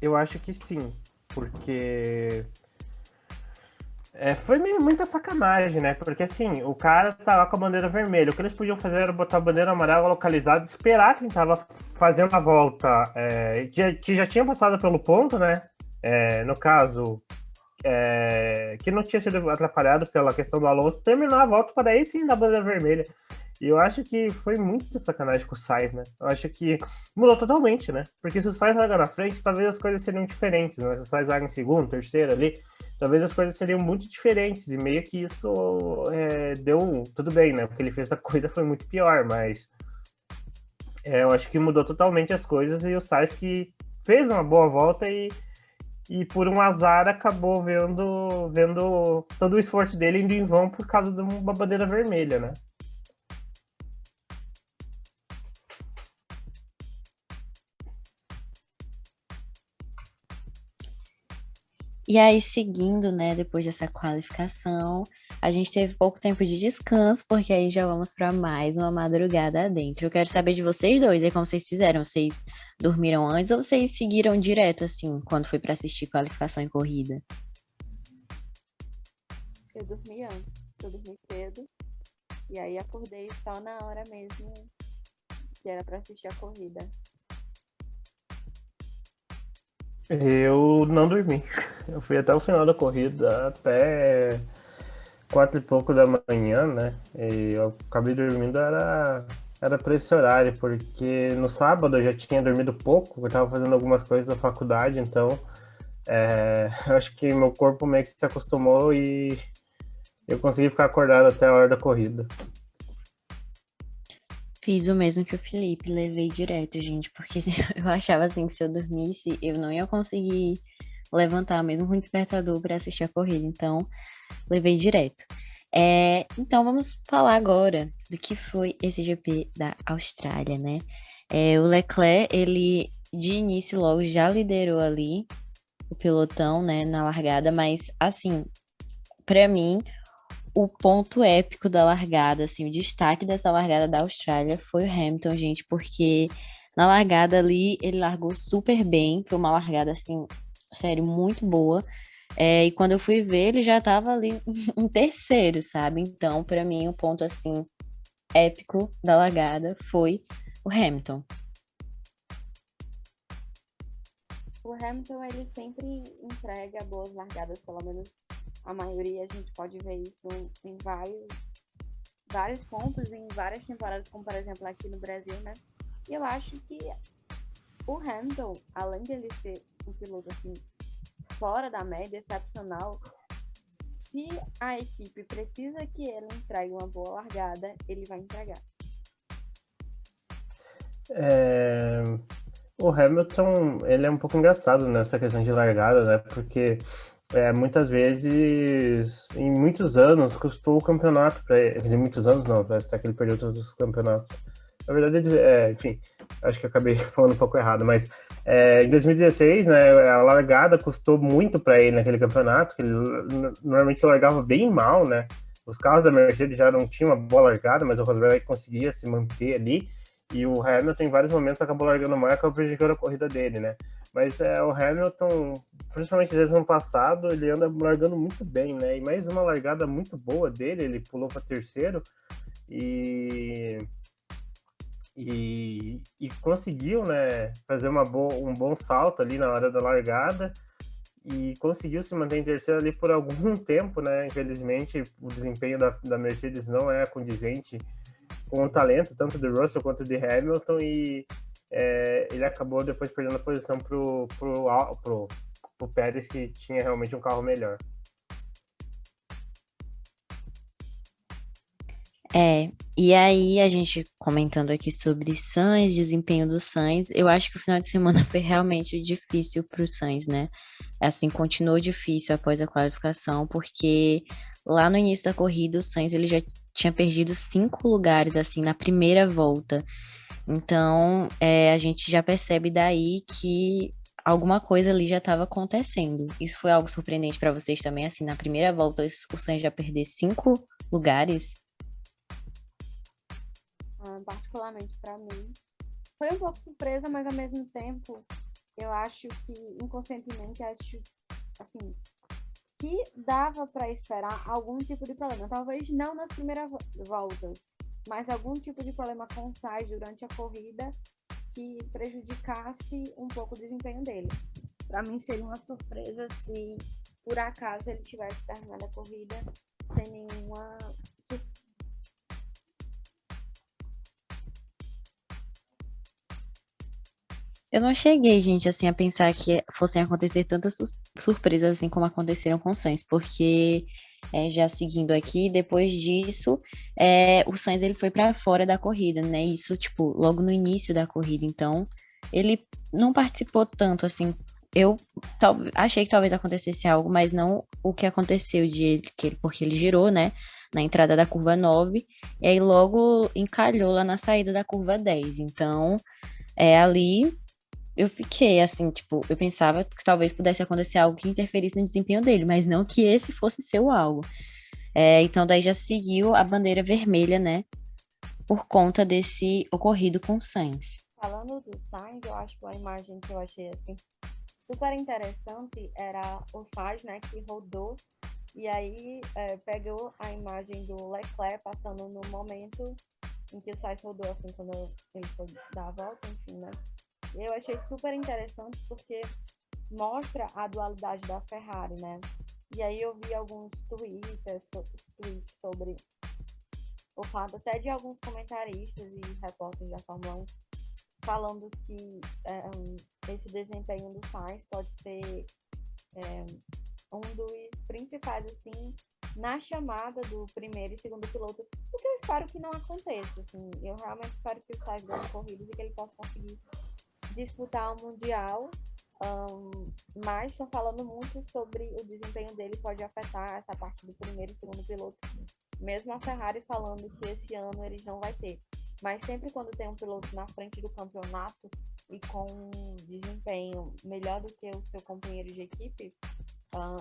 Eu acho que sim, porque foi meio muita sacanagem, né? Porque assim, o cara tá lá com a bandeira vermelha. O que eles podiam fazer era botar a bandeira amarela localizada e esperar quem tava fazendo a volta, que já tinha passado pelo ponto, né? No caso, que não tinha sido atrapalhado pela questão do Alonso, terminou a volta para aí sim da bandeira vermelha. E eu acho que foi muito sacanagem com o Sainz, né? Eu acho que mudou totalmente, né? Porque se o Sainz largar na frente, talvez as coisas seriam diferentes, né? Se o Sainz larga em segundo, terceiro ali, talvez as coisas seriam muito diferentes. E meio que isso deu tudo bem, né? Porque ele fez da corrida foi muito pior, mas eu acho que mudou totalmente as coisas e o Sainz que fez uma boa volta e por um azar acabou vendo todo o esforço dele indo em vão por causa de uma bandeira vermelha, né? E aí, seguindo, né, depois dessa qualificação, a gente teve pouco tempo de descanso, porque aí já vamos para mais uma madrugada adentro. Eu quero saber de vocês dois, como vocês fizeram? Vocês dormiram antes ou vocês seguiram direto, assim, quando foi para assistir qualificação e corrida? Eu dormi antes, eu dormi cedo, e aí acordei só na hora mesmo que era para assistir a corrida. Eu não dormi. Eu fui até o final da corrida, até 4 e pouco da manhã, né? E eu acabei dormindo, era por esse horário, porque no sábado eu já tinha dormido pouco, eu estava fazendo algumas coisas da faculdade, então eu acho que meu corpo meio que se acostumou e eu consegui ficar acordado até a hora da corrida. Fiz o mesmo que o Felipe, levei direto, gente, porque eu achava assim que se eu dormisse, eu não ia conseguir levantar mesmo com o despertador para assistir a corrida, então levei direto. Então vamos falar agora do que foi esse GP da Austrália, né? O Leclerc, ele de início logo já liderou ali o pelotão, né, na largada, mas assim, para mim o ponto épico da largada, assim, o destaque dessa largada da Austrália foi o Hamilton, gente, porque na largada ali ele largou super bem, foi uma largada, assim, sério, muito boa. E quando eu fui ver, ele já tava ali em terceiro, sabe? Então, pra mim, o ponto, assim, épico da largada foi o Hamilton. O Hamilton, ele sempre entrega boas largadas, pelo menos a maioria, a gente pode ver isso em vários pontos, em várias temporadas, como por exemplo aqui no Brasil, né? E eu acho que o Hamilton, além de ele ser um piloto assim, fora da média, excepcional, se a equipe precisa que ele entregue uma boa largada, ele vai entregar. O Hamilton, ele é um pouco engraçado nessa questão de largada, né? Porque muitas vezes, em muitos anos, custou o campeonato para ele. Quer dizer, muitos anos não, parece até que ele perdeu todos os campeonatos. Na verdade, enfim, acho que eu acabei falando um pouco errado, mas em 2016, né, a largada custou muito para ele naquele campeonato, que ele normalmente largava bem mal, né? Os carros da Mercedes já não tinham uma boa largada, mas o Rosberg conseguia se manter ali. E o Hamilton, em vários momentos, acabou largando mal e acabou prejudicando a corrida dele, né? Mas o Hamilton, principalmente desde o ano passado, ele anda largando muito bem, né? E mais uma largada muito boa dele, ele pulou para terceiro e conseguiu, né, fazer um bom salto ali na hora da largada e conseguiu se manter em terceiro ali por algum tempo, né? Infelizmente, o desempenho da Mercedes não é condizente com o talento tanto de Russell quanto de Hamilton e ele acabou depois perdendo a posição pro Pérez, que tinha realmente um carro melhor. E aí a gente comentando aqui sobre Sainz, desempenho do Sainz, eu acho que o final de semana foi realmente difícil para o Sainz, né? Assim, continuou difícil após a qualificação, porque lá no início da corrida o Sainz ele já tinha perdido 5 lugares, assim, na primeira volta. Então, a gente já percebe daí que alguma coisa ali já estava acontecendo. Isso foi algo surpreendente para vocês também, assim, na primeira volta o Sainz já perder 5 lugares? Particularmente para mim, foi um pouco surpresa, mas ao mesmo tempo, eu acho que inconscientemente, acho assim, que dava para esperar algum tipo de problema. Talvez não nas primeiras voltas, mas algum tipo de problema com o Sainz durante a corrida que prejudicasse um pouco o desempenho dele. Para mim seria uma surpresa se por acaso ele tivesse terminado a corrida sem nenhuma. Eu não cheguei, gente, assim, a pensar que fossem acontecer tantas surpresas assim como aconteceram com o Sainz, porque já seguindo aqui, depois disso, o Sainz ele foi para fora da corrida, né? Isso, tipo, logo no início da corrida, então ele não participou tanto, assim. Eu achei que talvez acontecesse algo, mas não o que aconteceu porque ele girou, né? Na entrada da curva 9, e aí logo encalhou lá na saída da curva 10. Então, ali eu fiquei assim, tipo, eu pensava que talvez pudesse acontecer algo que interferisse no desempenho dele, mas não que esse fosse ser o algo. Então daí já seguiu a bandeira vermelha, né? Por conta desse ocorrido com o Sainz. Falando do Sainz, eu acho que uma imagem que eu achei assim super interessante era o Sainz, né, que rodou e aí pegou a imagem do Leclerc passando no momento em que o Sainz rodou, assim, quando ele foi dar a volta, enfim, né? Eu achei super interessante porque mostra a dualidade da Ferrari, né? E aí eu vi alguns tweets sobre o fato até de alguns comentaristas e repórteres da Fórmula 1 falando que esse desempenho do Sainz pode ser um dos principais, assim, na chamada do primeiro e segundo piloto, o que eu espero que não aconteça, assim. Eu realmente espero que o Sainz ganhe corridas e que ele possa conseguir disputar o Mundial, mas estão falando muito sobre o desempenho dele pode afetar essa parte do primeiro e segundo piloto, mesmo a Ferrari falando que esse ano eles não vai ter. Mas sempre quando tem um piloto na frente do campeonato e com um desempenho melhor do que o seu companheiro de equipe,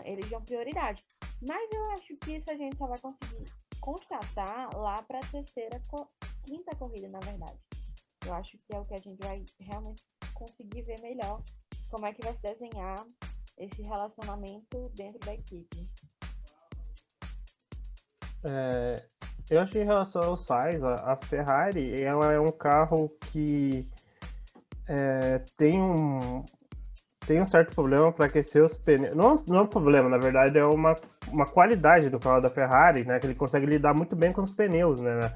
eles dão prioridade. Mas eu acho que isso a gente só vai conseguir constatar lá para a quinta corrida, na verdade. Eu acho que é o que a gente vai realmente conseguir ver melhor como é que vai se desenhar esse relacionamento dentro da equipe. Eu acho que em relação ao Sainz, a Ferrari, ela é um carro que tem um certo problema para aquecer os pneus. Não é um problema, na verdade, é uma qualidade do carro da Ferrari, né? Que ele consegue lidar muito bem com os pneus, né?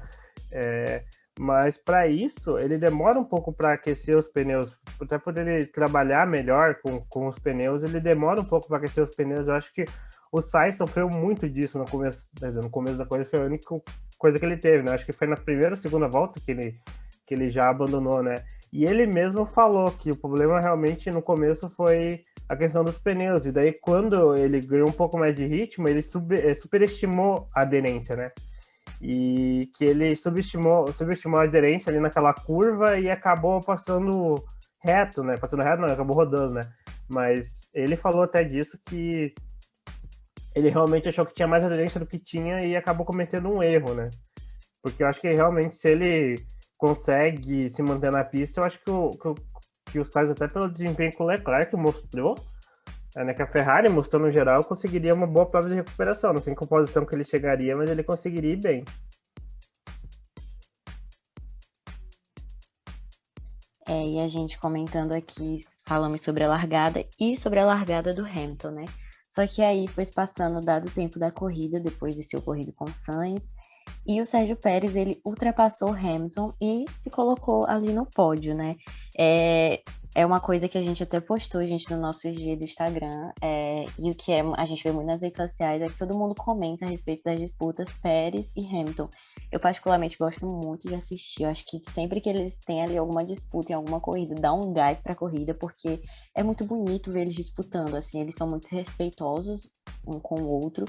Mas para isso, ele demora um pouco para aquecer os pneus. Até por ele trabalhar melhor com os pneus, ele demora um pouco para aquecer os pneus. Eu acho que o Sainz sofreu muito disso no começo da corrida, foi a única coisa que ele teve, né? Acho que foi na primeira ou segunda volta que ele já abandonou, né? E ele mesmo falou que o problema realmente no começo foi a questão dos pneus. E daí, quando ele ganhou um pouco mais de ritmo, ele superestimou a aderência, né? E que ele subestimou a aderência ali naquela curva e acabou passando reto, né? Passando reto não, acabou rodando, né? Mas ele falou até disso que ele realmente achou que tinha mais aderência do que tinha e acabou cometendo um erro, né? Porque eu acho que realmente se ele consegue se manter na pista, eu acho que o Sainz, até pelo desempenho que o Leclerc mostrou, né, que a Ferrari mostrou no geral, conseguiria uma boa prova de recuperação. Não sei em qual posição que ele chegaria, mas ele conseguiria ir bem. E a gente comentando aqui, falamos sobre a largada e sobre a largada do Hamilton, né? Só que aí foi se passando dado o tempo da corrida, depois de ser ocorrido com o Sainz, e o Sérgio Pérez, ele ultrapassou o Hamilton e se colocou ali no pódio, né? É uma coisa que a gente até postou, gente, no nosso IG do Instagram, e o que a gente vê muito nas redes sociais é que todo mundo comenta a respeito das disputas Pérez e Hamilton. Eu particularmente gosto muito de assistir, eu acho que sempre que eles têm ali alguma disputa em alguma corrida, dá um gás pra corrida, porque é muito bonito ver eles disputando, assim, eles são muito respeitosos um com o outro,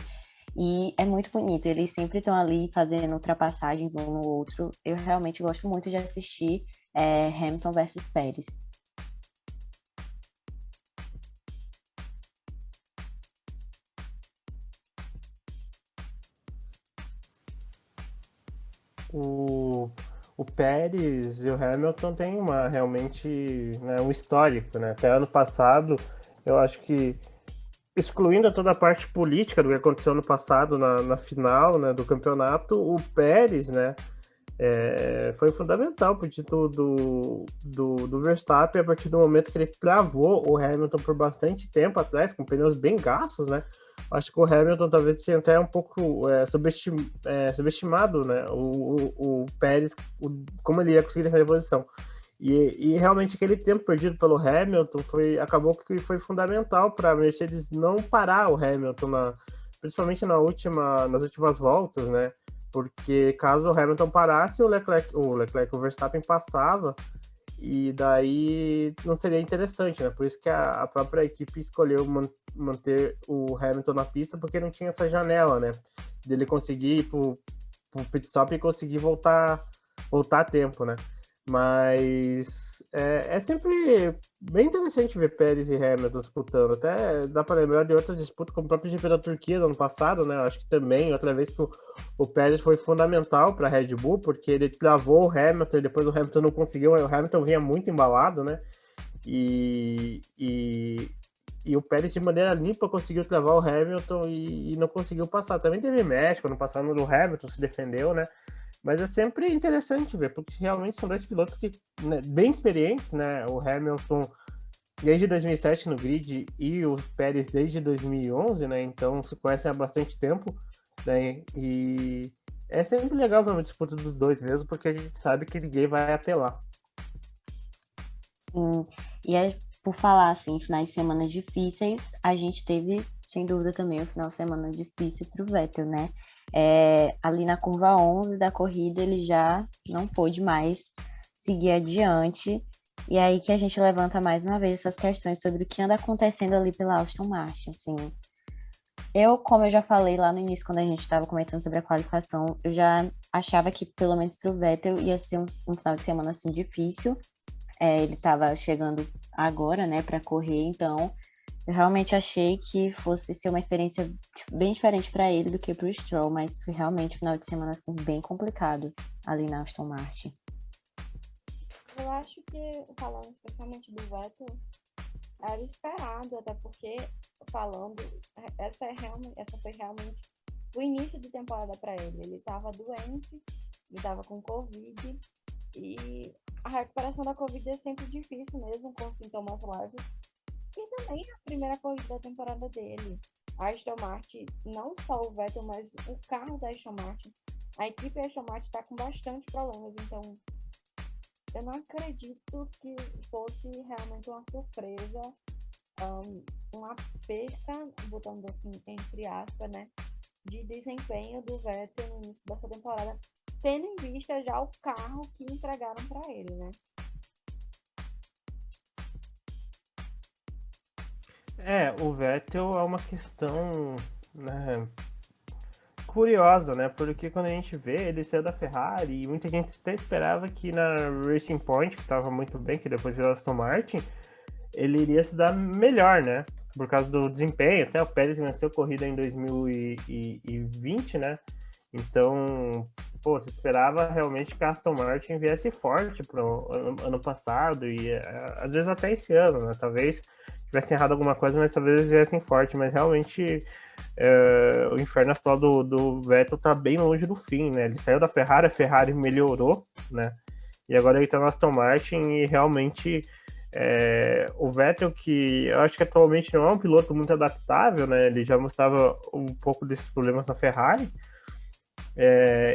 e é muito bonito, eles sempre estão ali fazendo ultrapassagens um no outro. Eu realmente gosto muito de assistir Hamilton versus Pérez. O Pérez e o Hamilton têm realmente, né, um histórico, né? Até ano passado, eu acho que, excluindo toda a parte política do que aconteceu no passado na final, né, do campeonato, o Pérez, né, foi fundamental para o título do Verstappen a partir do momento que ele travou o Hamilton por bastante tempo atrás, com pneus bem gastos, né? Acho que o Hamilton talvez tenha até um pouco subestimado, né, o Pérez, como ele ia conseguir defender a posição. E realmente aquele tempo perdido pelo Hamilton acabou que foi fundamental para a Mercedes não parar o Hamilton, principalmente nas últimas voltas, né? Porque caso o Hamilton parasse, o Verstappen passava, e daí não seria interessante, né? Por isso que a própria equipe escolheu manter o Hamilton na pista, porque não tinha essa janela, né? Dele conseguir ir pro pit stop e conseguir voltar a tempo, né? Mas é sempre bem interessante ver Pérez e Hamilton disputando. Até dá para lembrar de outras disputas, como o próprio GP da Turquia do ano passado, né? Acho que também, outra vez que o Pérez foi fundamental para a Red Bull, porque ele travou o Hamilton e depois o Hamilton não conseguiu. O Hamilton vinha muito embalado, né? E o Pérez, de maneira limpa, conseguiu travar o Hamilton e não conseguiu passar. Também teve México, no passado do Hamilton, se defendeu, né? Mas é sempre interessante ver, porque realmente são dois pilotos que, né, bem experientes, né? O Hamilton desde 2007 no grid e o Pérez desde 2011, né? Então se conhecem há bastante tempo, né? E é sempre legal ver uma disputa dos dois mesmo, porque a gente sabe que ninguém vai apelar. Sim. E aí, por falar assim, finais de semana difíceis, a gente teve, sem dúvida, também o final de semana difícil para o Vettel, né? Ali na curva 11 da corrida, ele já não pôde mais seguir adiante. E aí que a gente levanta mais uma vez essas questões sobre o que anda acontecendo ali pela Aston Martin, assim. Como eu já falei lá no início, quando a gente estava comentando sobre a qualificação, eu já achava que, pelo menos para o Vettel, ia ser um final de semana assim difícil. Ele estava chegando agora, né, para correr, então eu realmente achei que fosse ser uma experiência bem diferente para ele do que para o Stroll, mas foi realmente um final de semana assim bem complicado ali na Aston Martin. Eu acho que, falando especialmente do Vettel, era esperado, até porque, falando, essa foi realmente o início de temporada para ele. Ele estava doente, ele estava com Covid, e a recuperação da Covid é sempre difícil mesmo, com sintomas leves. E também a primeira corrida da temporada dele. A Aston Martin, não só o Vettel, mas o carro da Aston Martin, a equipe da Aston Martin está com bastante problemas, então eu não acredito que fosse realmente uma surpresa, uma perca, botando assim, entre aspas, né, de desempenho do Vettel no início dessa temporada, tendo em vista já o carro que entregaram para ele, né? O Vettel é uma questão, né, curiosa, né? Porque quando a gente vê, ele saiu da Ferrari e muita gente até esperava que na Racing Point, que estava muito bem, que depois virou Aston Martin, ele iria se dar melhor, né? Por causa do desempenho. Até o Pérez venceu a corrida em 2020, né? Então, se esperava realmente que a Aston Martin viesse forte para o ano passado e às vezes até esse ano, né? Talvez tivessem errado alguma coisa, mas talvez eles viessem forte. Mas realmente o inferno atual do Vettel tá bem longe do fim, né? Ele saiu da Ferrari, a Ferrari melhorou, né? E agora ele tá no Aston Martin e realmente o Vettel, que eu acho que atualmente não é um piloto muito adaptável, né? Ele já mostrava um pouco desses problemas na Ferrari.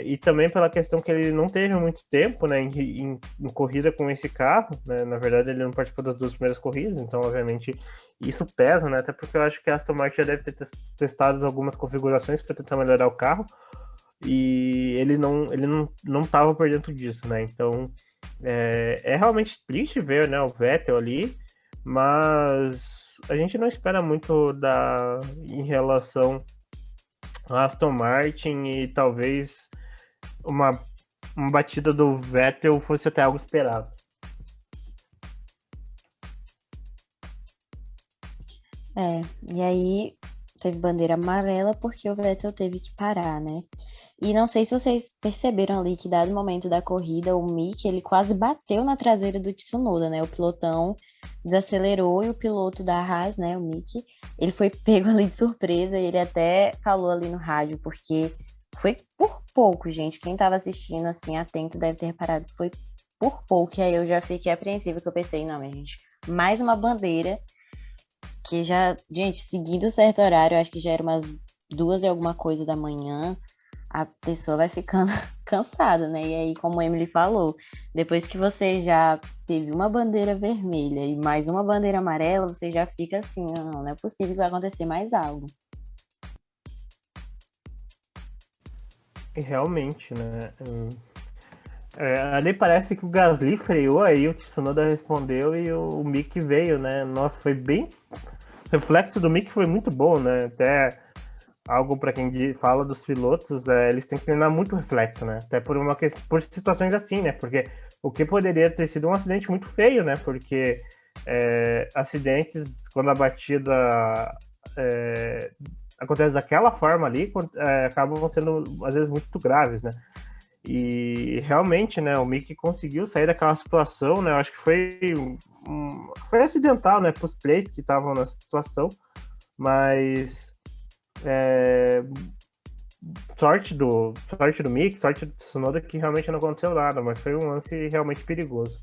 E também pela questão que ele não teve muito tempo, né, em corrida com esse carro, né? Na verdade ele não participou das duas primeiras corridas, então obviamente isso pesa, né? Até porque eu acho que a Aston Martin já deve ter testado algumas configurações para tentar melhorar o carro e ele não estava por dentro disso, né? Então é realmente triste ver, né, o Vettel ali, mas a gente não espera muito em relação Aston Martin e talvez uma batida do Vettel fosse até algo esperado. E aí teve bandeira amarela porque o Vettel teve que parar, né? E não sei se vocês perceberam ali que, dado momento da corrida, o Mick, ele quase bateu na traseira do Tsunoda, né? O pilotão desacelerou e o piloto da Haas, né, o Mick, ele foi pego ali de surpresa e ele até falou ali no rádio, porque foi por pouco, gente. Quem tava assistindo, assim, atento, deve ter reparado que foi por pouco. E aí eu já fiquei apreensiva, que eu pensei, não, minha gente, mais uma bandeira porque já, gente, seguindo o certo horário, eu acho que já era umas 2 e alguma coisa da manhã, a pessoa vai ficando cansada, né? E aí, como a Emily falou, depois que você já teve uma bandeira vermelha e mais uma bandeira amarela, você já fica assim, não, não é possível que vai acontecer mais algo. E realmente, né? Ali parece que o Gasly freou, aí o Tsunoda respondeu e o Mick veio, né? Nossa, foi bem. O reflexo do Mick foi muito bom, né? Até algo para quem fala dos pilotos, eles têm que treinar muito reflexo, né? Até por situações assim, né? Porque o que poderia ter sido um acidente muito feio, né? Porque acidentes, quando a batida acontece daquela forma ali, acabam sendo às vezes muito graves, né? E realmente, né, o Mick conseguiu sair daquela situação, né? Eu acho que foi acidental, né, para os três que estavam na situação, mas sorte do Mick, sorte do Tsunoda que realmente não aconteceu nada, mas foi um lance realmente perigoso.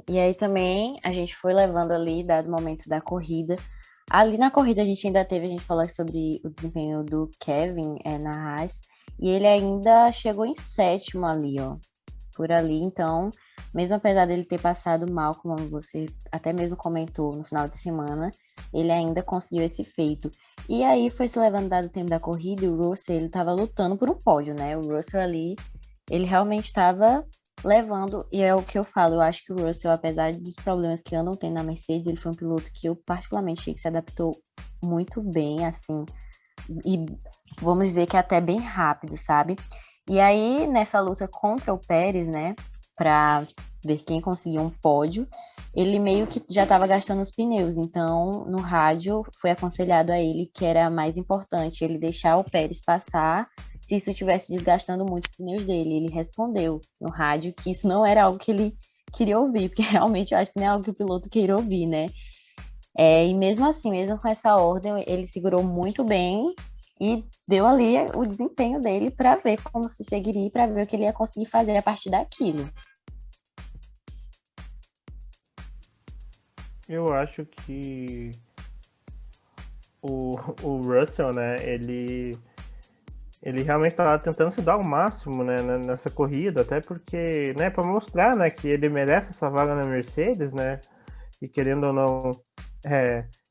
E aí também a gente foi levando ali, dado o momento da corrida. Ali na corrida a gente falou sobre o desempenho do Kevin na Haas, e ele ainda chegou em sétimo ali, ó, por ali. Então, mesmo apesar dele ter passado mal, como você até mesmo comentou no final de semana, ele ainda conseguiu esse feito. E aí foi se levando dado o tempo da corrida, e o Russell, ele estava lutando por um pódio, né? O Russell ali, ele realmente estava levando, e é o que eu falo, eu acho que o Russell, apesar dos problemas que andam tendo na Mercedes, ele foi um piloto que eu particularmente achei que se adaptou muito bem, assim, e vamos dizer que até bem rápido, sabe? E aí, nessa luta contra o Pérez, né, pra ver quem conseguia um pódio, ele meio que já estava gastando os pneus, então no rádio foi aconselhado a ele que era mais importante ele deixar o Pérez passar se isso estivesse desgastando muito os pneus dele. Ele respondeu no rádio que isso não era algo que ele queria ouvir, porque realmente eu acho que não é algo que o piloto queira ouvir, né? E mesmo assim, mesmo com essa ordem, ele segurou muito bem e deu ali o desempenho dele para ver como se seguiria e para ver o que ele ia conseguir fazer a partir daquilo. Eu acho que o Russell, né, ele realmente estava tentando se dar o máximo, né, nessa corrida, até porque, né, para mostrar, né, que ele merece essa vaga na Mercedes, né, e querendo ou não,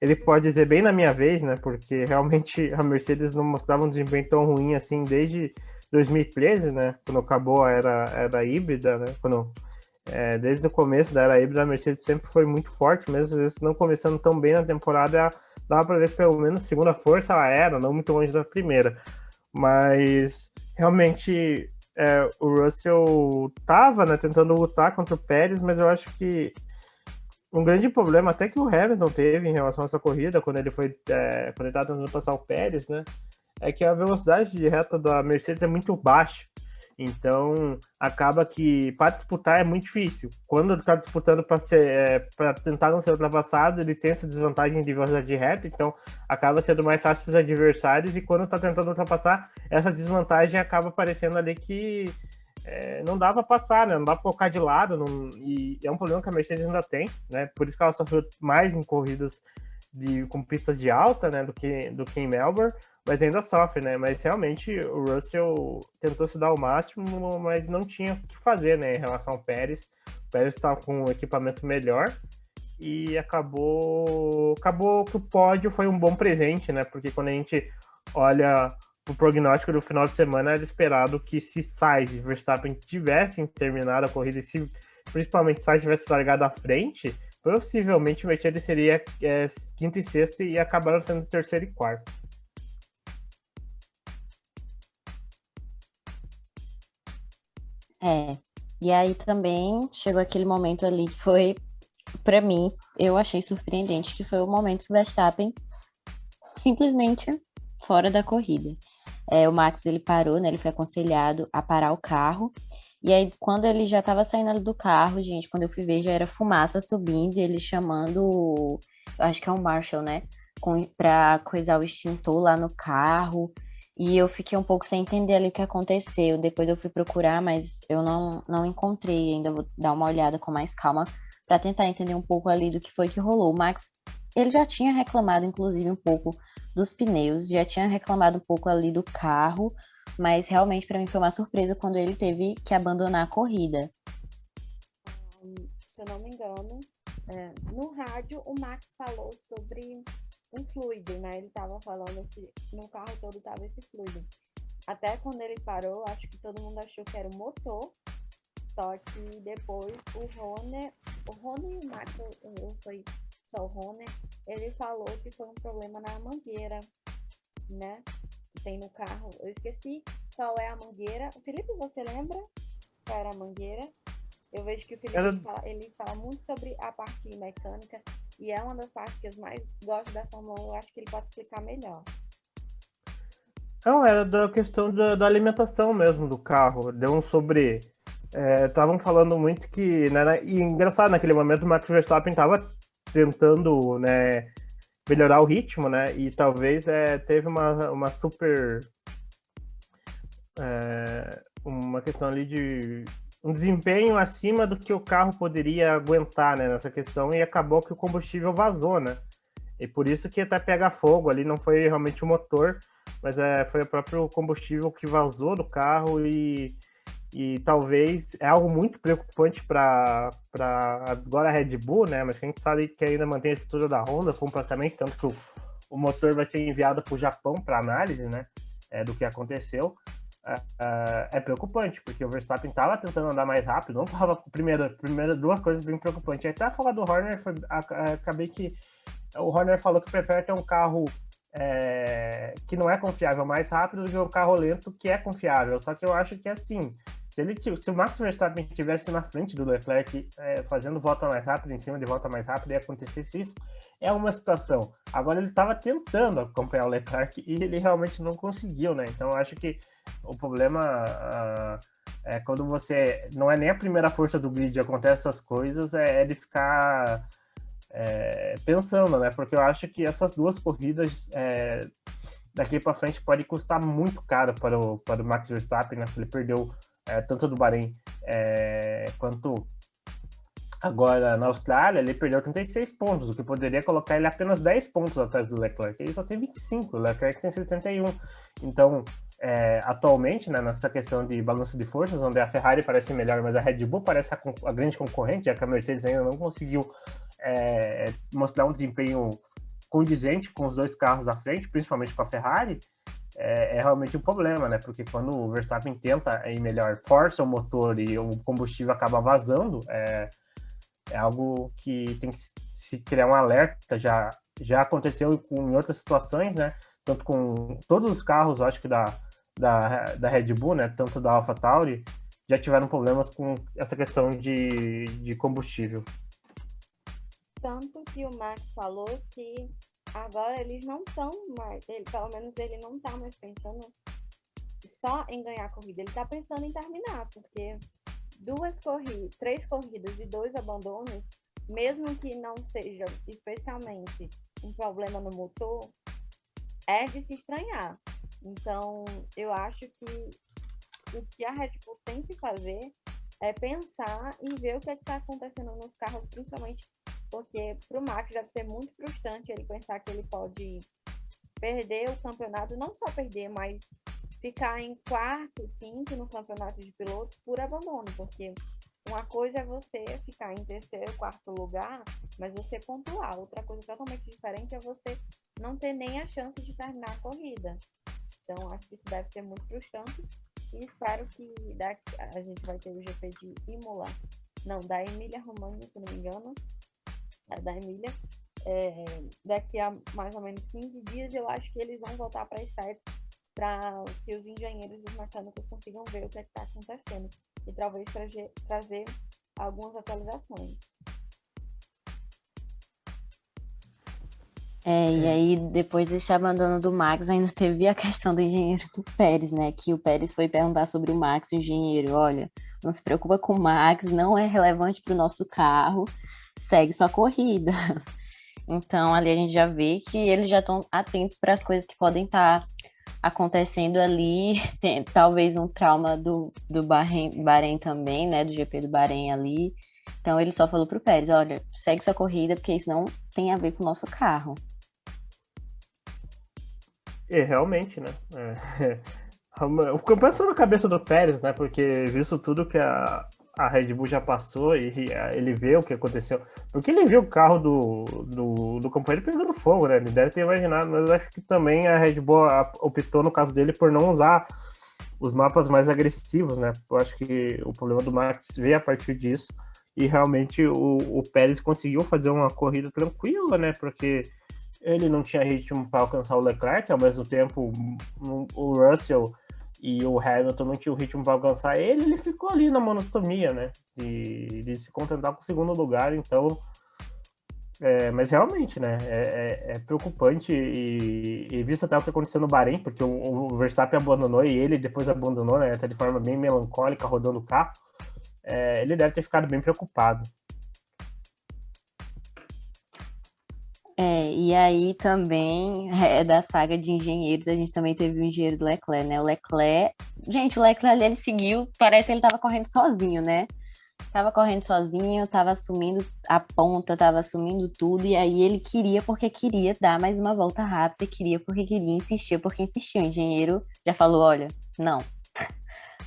ele pode dizer bem na minha vez, né, porque realmente a Mercedes não mostrava um desempenho tão ruim assim desde 2013, né, quando acabou a era híbrida, né, desde o começo da era híbrida a Mercedes sempre foi muito forte, mesmo às vezes não começando tão bem na temporada, dava para ver que pelo menos segunda força ela era, não muito longe da primeira. Mas realmente o Russell estava, né, tentando lutar contra o Pérez, mas eu acho que um grande problema até que o Hamilton teve em relação a essa corrida, quando ele estava tentando passar o Pérez, né, é que a velocidade de reta da Mercedes é muito baixa. Então, acaba que para disputar é muito difícil. Quando ele está disputando para tentar não ser ultrapassado, ele tem essa desvantagem de velocidade de reta, então acaba sendo mais fácil para os adversários. E quando está tentando ultrapassar, essa desvantagem acaba aparecendo ali que não dá para passar, né? Não dá para colocar de lado. E é um problema que a Mercedes ainda tem, né? Por isso que ela sofreu mais em corridas com pistas de alta, né? Do que em Melbourne. Mas ainda sofre, né? Mas realmente o Russell tentou se dar o máximo, mas não tinha o que fazer, né? Em relação ao Pérez. O Pérez estava com um equipamento melhor e acabou que o pódio foi um bom presente, né? Porque quando a gente olha o prognóstico do final de semana, era esperado que se Sainz e Verstappen tivessem terminado a corrida e se principalmente Sainz tivesse largado à frente, possivelmente o Mercedes seria quinto e sexto e acabaram sendo terceiro e quarto. E aí também chegou aquele momento ali que foi, para mim, eu achei surpreendente, que foi o momento que o Verstappen simplesmente fora da corrida. O Max, ele parou, né? Ele foi aconselhado a parar o carro. E aí, quando ele já estava saindo ali do carro, gente, quando eu fui ver, já era fumaça subindo, e ele chamando, eu acho que é o Marshall, né? Pra coisar o extintor lá no carro. E eu fiquei um pouco sem entender ali o que aconteceu. Depois eu fui procurar, mas eu não encontrei. Ainda vou dar uma olhada com mais calma para tentar entender um pouco ali do que foi que rolou. O Max ele já tinha reclamado, inclusive, um pouco dos pneus, já tinha reclamado um pouco ali do carro, mas realmente para mim foi uma surpresa quando ele teve que abandonar a corrida. Se eu não me engano, no rádio o Max falou sobre um fluido, né? Ele estava falando que no carro todo estava esse fluido. Até quando ele parou, acho que todo mundo achou que era o motor, só que depois o Horner e o Max, ou foi só o Horner, ele falou que foi um problema na mangueira, né? Que tem no carro. Eu esqueci qual é a mangueira. Felipe, você lembra qual era a mangueira? Eu vejo que o Felipe ele fala muito sobre a parte mecânica e é uma das partes que eu mais gosto da Fórmula 1. Eu acho que ele pode explicar melhor. Não, era da questão da alimentação mesmo do carro. Deu um sobre. Estavam falando muito que. Né, e engraçado, naquele momento o Max Verstappen estava tentando, né, melhorar o ritmo, né? E talvez teve uma super. Uma questão ali de um desempenho acima do que o carro poderia aguentar, né, nessa questão, e acabou que o combustível vazou, né? E por isso que até pega fogo ali, não foi realmente o motor, mas foi o próprio combustível que vazou do carro e talvez é algo muito preocupante para agora a Red Bull, né? Mas a gente sabe que ainda mantém a estrutura da Honda completamente, tanto que o motor vai ser enviado para o Japão para análise, né? Do que aconteceu. É preocupante, porque o Verstappen estava tentando andar mais rápido, não estava com primeira duas coisas bem preocupantes. Até a falar do Horner, acabei que o Horner falou que prefere ter um carro que não é confiável mais rápido do que um carro lento que é confiável. Só que eu acho que assim, se o Max Verstappen estivesse na frente do Leclerc fazendo volta mais rápida, em cima de volta mais rápida, e acontecesse isso, é uma situação. Agora ele estava tentando acompanhar o Leclerc e ele realmente não conseguiu, né? Então eu acho que o problema é quando você não é nem a primeira força do grid e acontece essas coisas, é de ficar pensando, né? Porque eu acho que essas duas corridas daqui para frente pode custar muito caro para o Max Verstappen, né? Ele perdeu tanto do Bahrein quanto agora na Austrália, ele perdeu 36 pontos, o que poderia colocar ele apenas 10 pontos atrás do Leclerc. Ele só tem 25, o Leclerc tem 71. Então, atualmente, né, nessa questão de balanço de forças, onde a Ferrari parece melhor, mas a Red Bull parece a grande concorrente, já que a Mercedes ainda não conseguiu mostrar um desempenho condizente com os dois carros da frente, principalmente com a Ferrari, é realmente um problema, né? Porque quando o Verstappen tenta ir melhor, força o motor e o combustível acaba vazando, é algo que tem que se criar um alerta. Já aconteceu em outras situações, né? Tanto com todos os carros, acho que da Red Bull, né? Tanto da AlphaTauri, já tiveram problemas com essa questão de combustível. Tanto que o Max falou que agora eles não estão mais, pelo menos ele não está mais pensando só em ganhar a corrida, ele está pensando em terminar, porque 3 corridas e 2 abandonos, mesmo que não seja especialmente um problema no motor, é de se estranhar. Então, eu acho que o que a Red Bull tem que fazer é pensar e ver o que está acontecendo nos carros, principalmente porque para o Max deve ser muito frustrante ele pensar que ele pode perder o campeonato, não só perder, mas ficar em quarto, quinto no campeonato de pilotos por abandono, porque uma coisa é você ficar em terceiro, quarto lugar, mas você pontuar. Outra coisa totalmente diferente é você não ter nem a chance de terminar a corrida. Então, acho que isso deve ser muito frustrante e espero que a gente vai ter o GP de Imola, não, da Emília-Romagna, se não me engano, da Emília, daqui a mais ou menos 15 dias. Eu acho que eles vão voltar para as sites para que os engenheiros e os mecânicos consigam ver o que está acontecendo e talvez trazer algumas atualizações. E aí, depois desse abandono do Max, ainda teve a questão do engenheiro do Pérez, né? Que o Pérez foi perguntar sobre o Max, o engenheiro, olha, não se preocupa com o Max, não é relevante para o nosso carro, segue sua corrida. Então, ali a gente já vê que eles já estão atentos para as coisas que podem estar acontecendo ali. Tem talvez um trauma do Bahrein também, né? Do GP do Bahrein ali. Então ele só falou pro Pérez, olha, segue sua corrida, porque isso não tem a ver com o nosso carro. E realmente, né? Eu fico pensando na cabeça do Pérez, né? Porque visto tudo que a Red Bull já passou e ele vê o que aconteceu. Porque ele viu o carro do companheiro pegando fogo, né? Ele deve ter imaginado, mas eu acho que também a Red Bull optou, no caso dele, por não usar os mapas mais agressivos, né? Eu acho que o problema do Max veio a partir disso. E realmente o Pérez conseguiu fazer uma corrida tranquila, né? Porque ele não tinha ritmo para alcançar o Leclerc, ao mesmo tempo o Russell e o Hamilton não tinham ritmo para alcançar ele ficou ali na monotonia, né? De se contentar com o segundo lugar, então. Mas realmente, né? É preocupante e visto até o que aconteceu no Bahrein, porque o Verstappen abandonou e ele depois abandonou, né? Até de forma bem melancólica, rodando o carro. Ele deve ter ficado bem preocupado. E aí também, da saga de engenheiros, a gente também teve o engenheiro do Leclerc, né? O Leclerc ali, ele seguiu, parece que ele tava correndo sozinho, né? Tava correndo sozinho, tava assumindo a ponta, tava assumindo tudo, e aí ele queria porque queria dar mais uma volta rápida, queria porque queria, insistia porque insistiu. O engenheiro já falou, olha, não,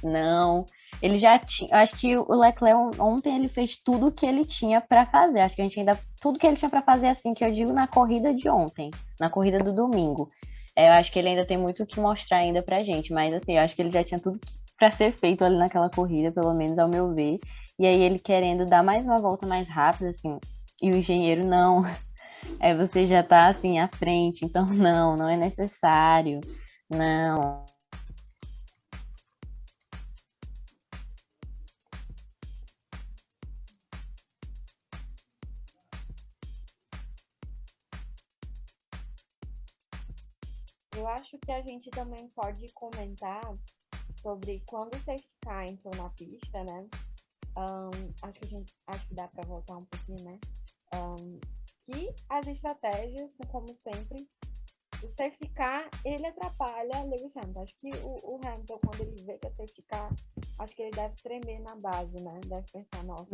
não. Ele já tinha, acho que o Leclerc ontem ele fez tudo o que ele tinha para fazer. Acho que a gente ainda tudo que ele tinha para fazer assim, que eu digo na corrida de ontem, na corrida do domingo. Eu acho que ele ainda tem muito o que mostrar ainda pra gente, mas assim, eu acho que ele já tinha tudo para ser feito ali naquela corrida, pelo menos ao meu ver. E aí ele querendo dar mais uma volta mais rápida, assim, e o engenheiro não. Você já tá assim à frente, então não é necessário. Não. Eu acho que a gente também pode comentar sobre quando o safety car entrou na pista, né? Acho que dá para voltar um pouquinho, né? Que as estratégias, como sempre, o safety car, ele atrapalha Lewis Hamilton. Acho que o Hamilton, quando ele vê que é safety car, acho que ele deve tremer na base, né? Deve pensar, nossa.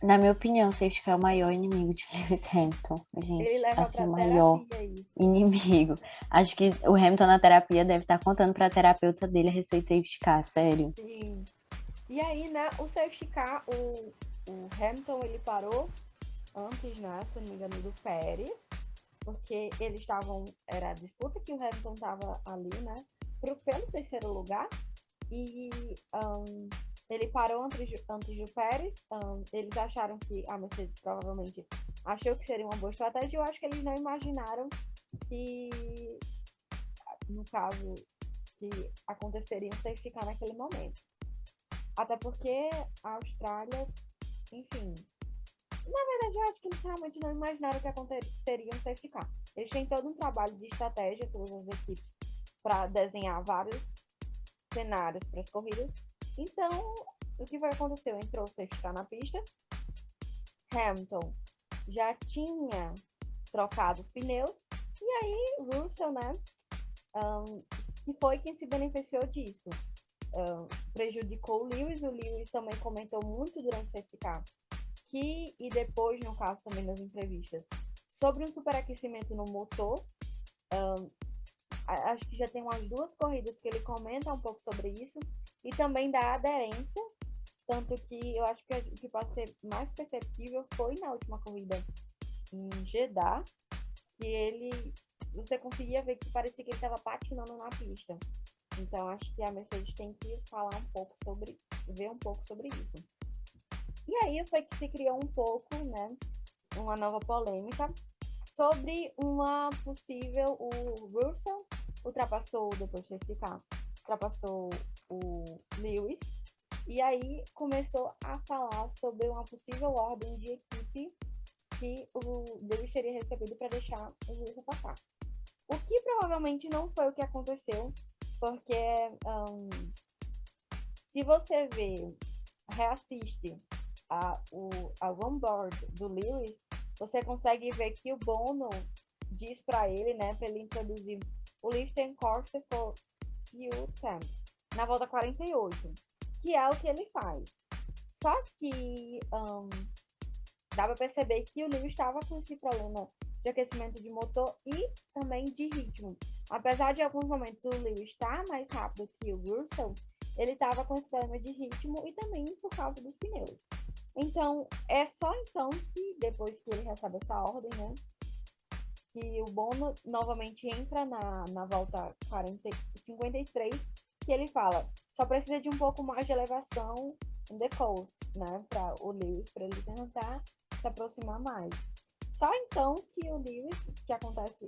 Na minha opinião, o safety car é o maior inimigo de Lewis Hamilton. Gente, ele leva assim, pra o maior terapia isso. inimigo. Acho que o Hamilton na terapia deve estar contando pra terapeuta dele a respeito do safety car, sério. Sim. E aí, né, o safety car, o Hamilton, ele parou antes, né, se não me engano, do Pérez, porque eles estavam, era a disputa que o Hamilton estava ali, né, pelo terceiro lugar, e ele parou antes do Pérez. Eles acharam que a Mercedes provavelmente achou que seria uma boa estratégia. Eu acho que eles não imaginaram que, no caso, que aconteceria um safety car naquele momento. Até porque a Austrália, enfim, na verdade eu acho que eles realmente não imaginaram que aconteceria um safety car. Eles têm todo um trabalho de estratégia, todas as equipes, para desenhar vários cenários para as corridas. Então, o que foi que aconteceu? Entrou o safety car na pista, Hamilton já tinha trocado os pneus, e aí Russell, né, que foi quem se beneficiou disso. Prejudicou o Lewis também comentou muito durante o safety car e depois, no caso também nas entrevistas, sobre um superaquecimento no motor. Acho que já tem umas 2 corridas que ele comenta um pouco sobre isso, e também da aderência, tanto que eu acho que o que pode ser mais perceptível foi na última corrida em Jeddah, que você conseguia ver que parecia que ele estava patinando na pista. Então, acho que a Mercedes tem que falar ver um pouco sobre isso. E aí foi que se criou um pouco, né, uma nova polêmica sobre uma possível, o Russell ultrapassou, depois de certificar, ultrapassou o Lewis, e aí começou a falar sobre uma possível ordem de equipe que o Lewis teria recebido para deixar o Russell passar. O que provavelmente não foi o que aconteceu, porque se você reassiste a onboard do Lewis, você consegue ver que o Bono diz para ele, né, para ele introduzir o lift and course for few times na volta 48, que é o que ele faz. Só que dá para perceber que o Lewis estava com esse problema de aquecimento de motor e também de ritmo. Apesar de alguns momentos o Lewis estar mais rápido que o Russell, ele estava com esse problema de ritmo e também por causa dos pneus. Então, é só então que depois que ele recebe essa ordem, né, que o Bono novamente entra na volta 53, que ele fala, só precisa de um pouco mais de elevação in the coast, né, para o Lewis, para ele tentar se aproximar mais. Só então que o Lewis, que acontece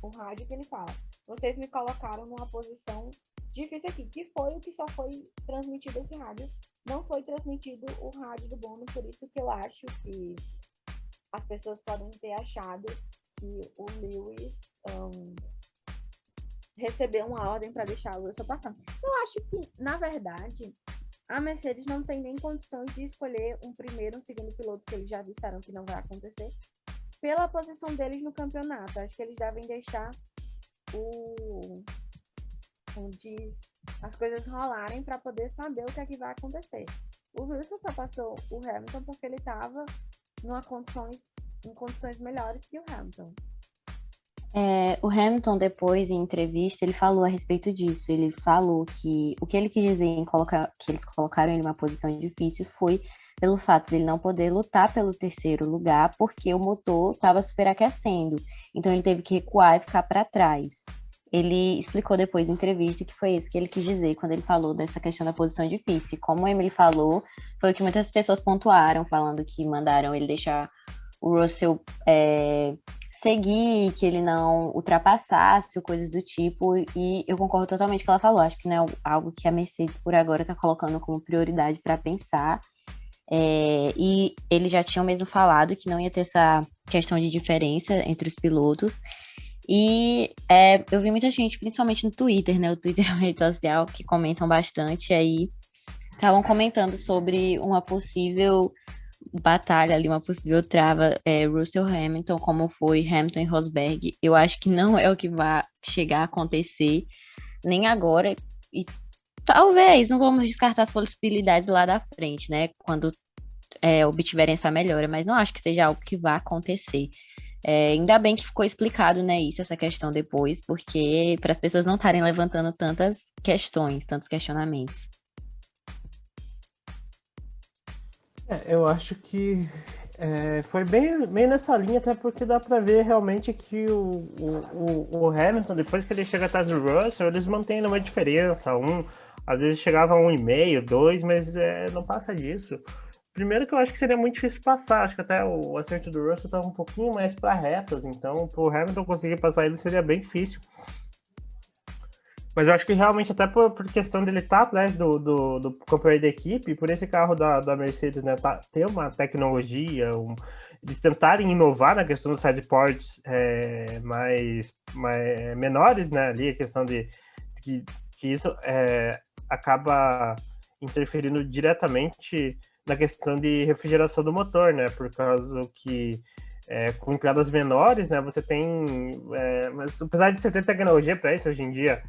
o rádio que ele fala, vocês me colocaram numa posição difícil aqui, que foi o que só foi transmitido esse rádio, não foi transmitido o rádio do Bono, por isso que eu acho que as pessoas podem ter achado que o Lewis recebeu uma ordem para deixar o Russell passar. Eu acho que, na verdade, a Mercedes não tem nem condições de escolher um primeiro, um segundo piloto, que eles já disseram que não vai acontecer, pela posição deles no campeonato. Acho que eles devem deixar as coisas rolarem para poder saber o que é que vai acontecer. O Russell só passou o Hamilton porque ele estava em condições melhores que o Hamilton. O Hamilton, depois, em entrevista, ele falou a respeito disso. Ele falou que o que ele quis dizer em que eles colocaram ele numa posição difícil foi pelo fato de ele não poder lutar pelo terceiro lugar, porque o motor estava superaquecendo. Então, ele teve que recuar e ficar para trás. Ele explicou depois em entrevista que foi isso que ele quis dizer quando ele falou dessa questão da posição difícil. Como a Emily falou, foi o que muitas pessoas pontuaram, falando que mandaram ele deixar o Russell seguir, que ele não ultrapassasse, ou coisas do tipo, e eu concordo totalmente com o que ela falou. Acho que não é algo que a Mercedes, por agora, está colocando como prioridade para pensar. E eles já tinham mesmo falado que não ia ter essa questão de diferença entre os pilotos. E eu vi muita gente, principalmente no Twitter, né? O Twitter é uma rede social que comentam bastante, aí estavam comentando sobre uma possível batalha ali, uma possível trava, Russell Hamilton, como foi Hamilton e Rosberg. Eu acho que não é o que vai chegar a acontecer, nem agora, e talvez não vamos descartar as possibilidades lá da frente, né, quando obtiverem essa melhora, mas não acho que seja algo que vá acontecer. Ainda bem que ficou explicado, né, essa questão depois, porque para as pessoas não estarem levantando tantas questões, tantos questionamentos. Eu acho que foi bem nessa linha, até porque dá pra ver realmente que o Hamilton, depois que ele chega atrás do Russell, eles mantêm uma diferença, às vezes chegava a 1,5, 2, mas não passa disso. Primeiro que eu acho que seria muito difícil passar, acho que até o acerto do Russell estava um pouquinho mais para retas, então pro Hamilton conseguir passar ele seria bem difícil. Mas eu acho que realmente, até por questão dele estar atrás do companheiro da equipe, por esse carro da Mercedes, né, ter uma tecnologia, eles tentarem inovar na questão dos sideports mais menores, né, ali a questão de que isso acaba interferindo diretamente na questão de refrigeração do motor, né, por causa que com entradas menores, né, você tem... mas apesar de você ter tecnologia para isso hoje em dia,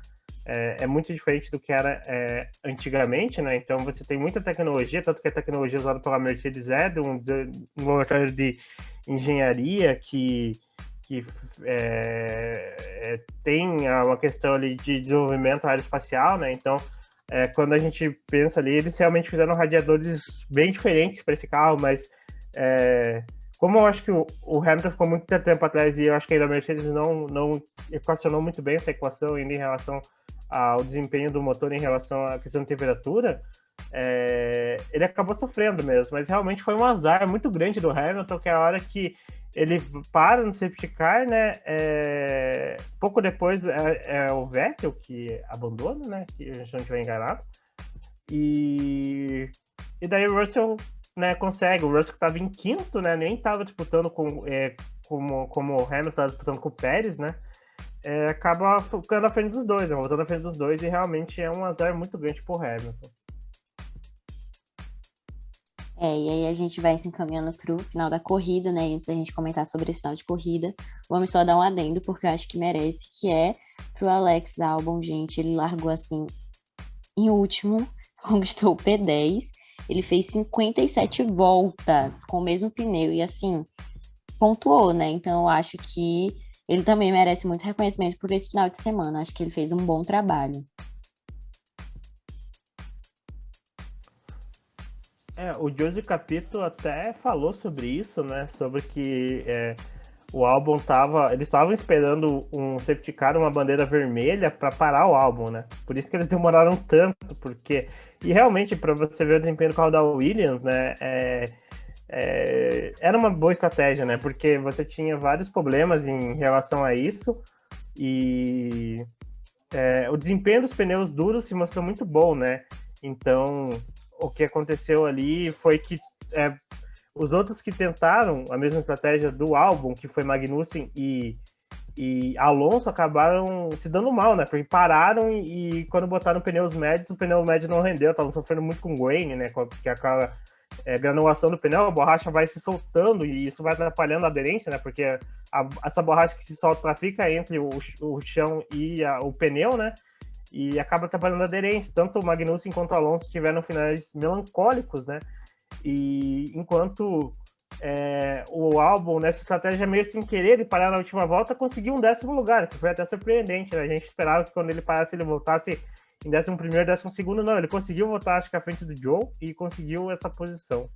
é muito diferente do que era antigamente, né? Então você tem muita tecnologia, tanto que a tecnologia usada pela Mercedes é de um laboratório de engenharia que tem uma questão ali de desenvolvimento aeroespacial, né? Então, quando a gente pensa ali, eles realmente fizeram radiadores bem diferentes para esse carro, mas como eu acho que o Hamilton ficou muito tempo atrás e eu acho que ainda a Mercedes não equacionou muito bem essa equação ainda em relação ao desempenho do motor em relação à questão de temperatura, ele acabou sofrendo mesmo, mas realmente foi um azar muito grande do Hamilton, que é a hora que ele para no safety car, né, pouco depois o Vettel que abandona, né, que a gente não estiver enganado, e daí o Russell, né, consegue, o Russell que estava em quinto, né, nem estava disputando como o Hamilton estava disputando com o Pérez, né, acaba ficando à frente dos dois, né, voltando à frente dos dois, e realmente é um azar muito grande pro Hamilton. E aí a gente vai se encaminhando pro final da corrida, né, e antes da gente comentar sobre esse final de corrida, vamos só dar um adendo, porque eu acho que merece, que é pro Alex Albon, gente, ele largou assim, em último, conquistou o P10, Ele fez 57 voltas com o mesmo pneu e, assim, pontuou, né? Então, eu acho que ele também merece muito reconhecimento por esse final de semana. Acho que ele fez um bom trabalho. O Josie Capito até falou sobre isso, né? Sobre que o álbum tava. Eles estavam esperando um safety car, uma bandeira vermelha, para parar o álbum, né? Por isso que eles demoraram tanto, porque. E realmente, para você ver o desempenho do carro da Williams, né? Era uma boa estratégia, né? Porque você tinha vários problemas em relação a isso. E o desempenho dos pneus duros se mostrou muito bom, né? Então, o que aconteceu ali foi que os outros que tentaram a mesma estratégia do álbum, que foi Magnussen e Alonso, acabaram se dando mal, né? Porque pararam e quando botaram pneus médios, o pneu médio não rendeu, estavam sofrendo muito com grain, né? Que aquela granulação do pneu, a borracha vai se soltando e isso vai atrapalhando a aderência, né? Porque essa borracha que se solta fica entre o chão e o pneu, né? E acaba atrapalhando a aderência. Tanto o Magnussen quanto o Alonso tiveram finais melancólicos, né? E enquanto o álbum, nessa estratégia meio sem querer, de parar na última volta, conseguiu um 10º lugar, que foi até surpreendente, né? A gente esperava que quando ele parasse, ele voltasse em 11º, 12º, não, ele conseguiu voltar, acho que à frente do Joe, e conseguiu essa posição.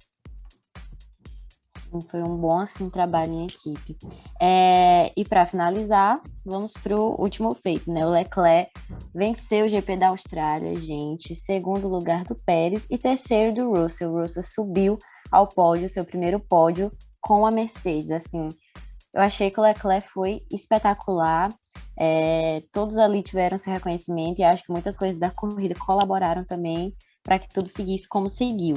Foi um bom, assim, trabalho em equipe. E para finalizar, vamos para o último feito, né? O Leclerc venceu o GP da Austrália, gente. 2º lugar do Pérez e 3º do Russell. O Russell subiu ao pódio, seu primeiro pódio com a Mercedes. Assim, eu achei que o Leclerc foi espetacular. Todos ali tiveram seu reconhecimento e acho que muitas coisas da corrida colaboraram também para que tudo seguisse como seguiu.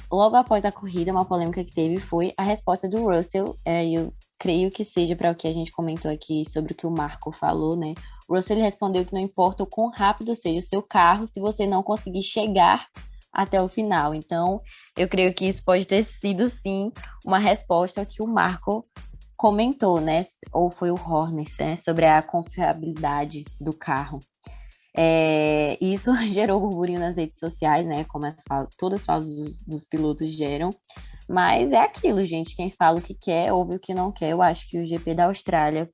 Logo após a corrida, uma polêmica que teve foi a resposta do Russell, e eu creio que seja para o que a gente comentou aqui sobre o que o Marco falou, né? O Russell ele respondeu que não importa o quão rápido seja o seu carro, se você não conseguir chegar até o final. Então, eu creio que isso pode ter sido, sim, uma resposta ao que o Marco comentou, né? Ou foi o Horner, né? Sobre a confiabilidade do carro. Isso gerou burburinho nas redes sociais, né? Como todas as falas dos pilotos geram. Mas é aquilo, gente. Quem fala o que quer, ouve o que não quer. Eu acho que o GP da Austrália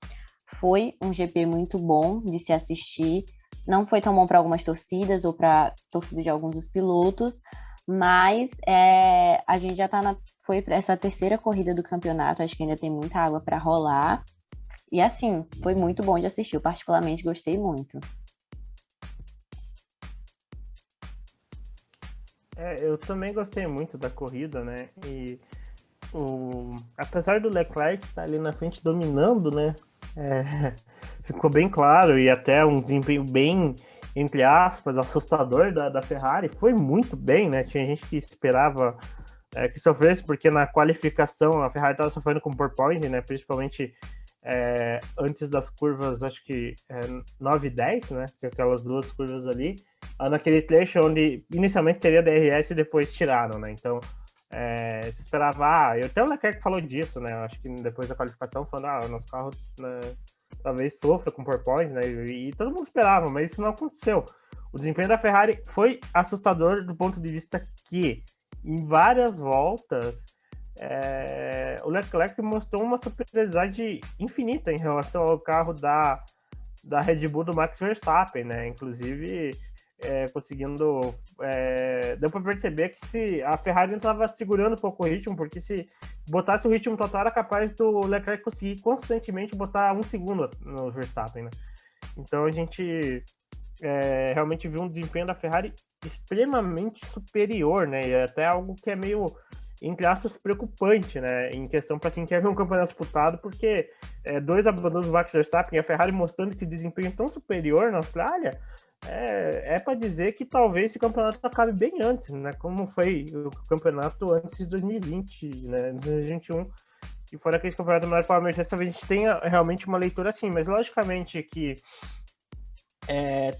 foi um GP muito bom de se assistir. Não foi tão bom para algumas torcidas ou para torcida de alguns dos pilotos, mas a gente já foi para essa 3ª corrida do campeonato. Acho que ainda tem muita água para rolar. E assim, foi muito bom de assistir. Eu particularmente gostei muito. Eu também gostei muito da corrida, né? E apesar do Leclerc estar ali na frente dominando, né? Ficou bem claro e até um desempenho bem, entre aspas, assustador da Ferrari. Foi muito bem, né? Tinha gente que esperava que sofresse, porque na qualificação a Ferrari estava sofrendo com porpoise, né? Principalmente antes das curvas, acho que 9 e 10, né? Aquelas duas curvas ali. Naquele trecho onde inicialmente seria DRS e depois tiraram, né? Então, se esperava... até o Leclerc falou disso, né? Acho que depois da qualificação, falando, o nosso carro talvez sofra com porpoise, né? E todo mundo esperava, mas isso não aconteceu. O desempenho da Ferrari foi assustador do ponto de vista que, em várias voltas, o Leclerc mostrou uma superioridade infinita em relação ao carro da Red Bull do Max Verstappen, né? Inclusive... conseguindo... deu para perceber que se a Ferrari estava segurando um pouco o ritmo, porque se botasse o ritmo total, era capaz do Leclerc conseguir constantemente botar 1 segundo no Verstappen, né? Então a gente realmente viu um desempenho da Ferrari extremamente superior, né? E até algo que é meio, entre aspas, preocupante, né? Em questão para quem quer ver um campeonato disputado, porque 2 abandonos do Max Verstappen e a Ferrari mostrando esse desempenho tão superior na Austrália, para dizer que talvez esse campeonato acabe bem antes, né? Como foi o campeonato antes de 2020, né? 2021, que foi aquele campeonato menor para a Mercedes, talvez a gente tenha realmente uma leitura assim, mas logicamente que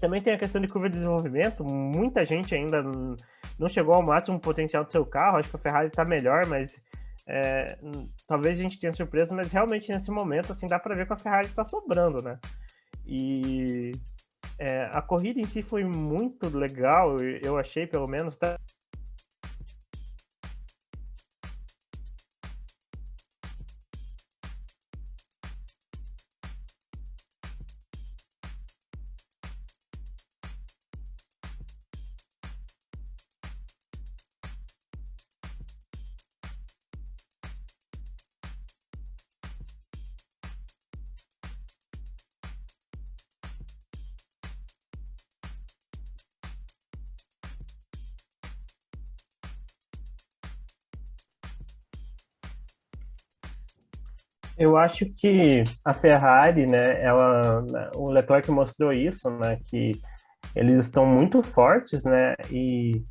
também tem a questão de curva de desenvolvimento. Muita gente ainda não chegou ao máximo potencial do seu carro. Acho que a Ferrari está melhor, mas talvez a gente tenha surpresa, mas realmente nesse momento assim, dá para ver que a Ferrari está sobrando, né? E a corrida em si foi muito legal, eu achei, pelo menos. Eu acho que a Ferrari, né, o Leclerc mostrou isso, né, que eles estão muito fortes, né, e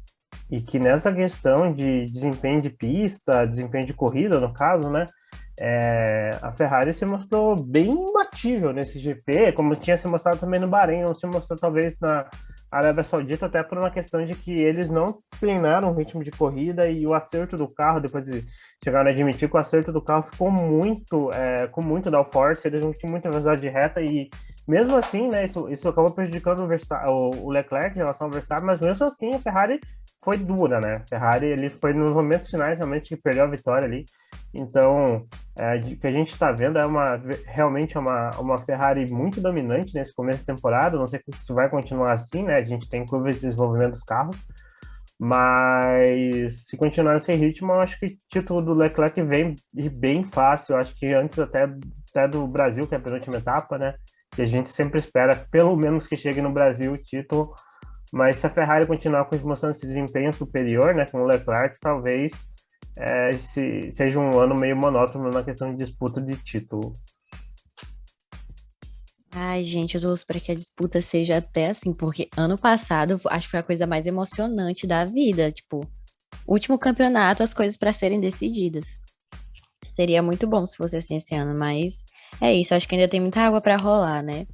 que nessa questão de desempenho de pista, desempenho de corrida, no caso, né, a Ferrari se mostrou bem imbatível nesse GP, como tinha se mostrado também no Bahrein, não se mostrou talvez na Arábia Saudita, até por uma questão de que eles não treinaram o ritmo de corrida e o acerto do carro, depois de chegaram a admitir que o acerto do carro ficou muito, com muito downforce, eles não tinham muita velocidade de reta e mesmo assim, né, isso acabou prejudicando o Leclerc em relação ao Verstappen, mas mesmo assim a Ferrari foi dura, né? A Ferrari ele foi nos momentos finais realmente que perdeu a vitória ali. Então, o que a gente está vendo realmente uma Ferrari muito dominante nesse começo de temporada. Não sei se vai continuar assim, né? A gente tem curva de desenvolvimento dos carros, mas se continuar nesse ritmo, eu acho que o título do Leclerc vem bem fácil. Eu acho que antes até do Brasil, que é a penúltima etapa, né? Que a gente sempre espera, pelo menos que chegue no Brasil o título. Mas se a Ferrari continuar mostrando esse desempenho superior, né, com o Leclerc, talvez seja um ano meio monótono na questão de disputa de título. Ai, gente, eu torço para que a disputa seja até assim, porque ano passado acho que foi a coisa mais emocionante da vida. Tipo, último campeonato, as coisas para serem decididas. Seria muito bom se fosse assim esse ano, mas é isso, acho que ainda tem muita água para rolar, né?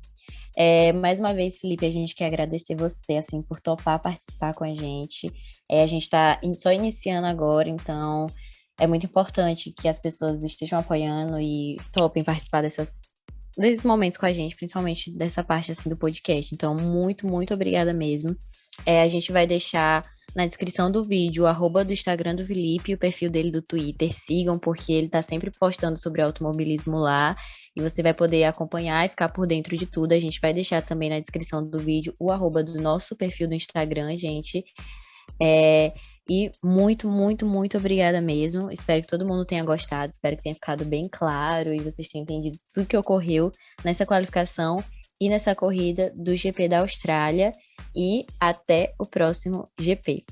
Mais uma vez, Felipe, a gente quer agradecer você, assim, por topar participar com a gente. A gente está só iniciando agora, então é muito importante que as pessoas estejam apoiando e topem participar desses momentos com a gente, principalmente dessa parte, assim, do podcast. Então, muito, muito obrigada mesmo. A gente vai deixar na descrição do vídeo o @ do Instagram do Felipe e o perfil dele do Twitter. Sigam, porque ele tá sempre postando sobre automobilismo lá. E você vai poder acompanhar e ficar por dentro de tudo. A gente vai deixar também na descrição do vídeo o @ do nosso perfil do Instagram, gente. E muito, muito, muito obrigada mesmo. Espero que todo mundo tenha gostado. Espero que tenha ficado bem claro e vocês tenham entendido tudo que ocorreu nessa qualificação e nessa corrida do GP da Austrália. E até o próximo GP.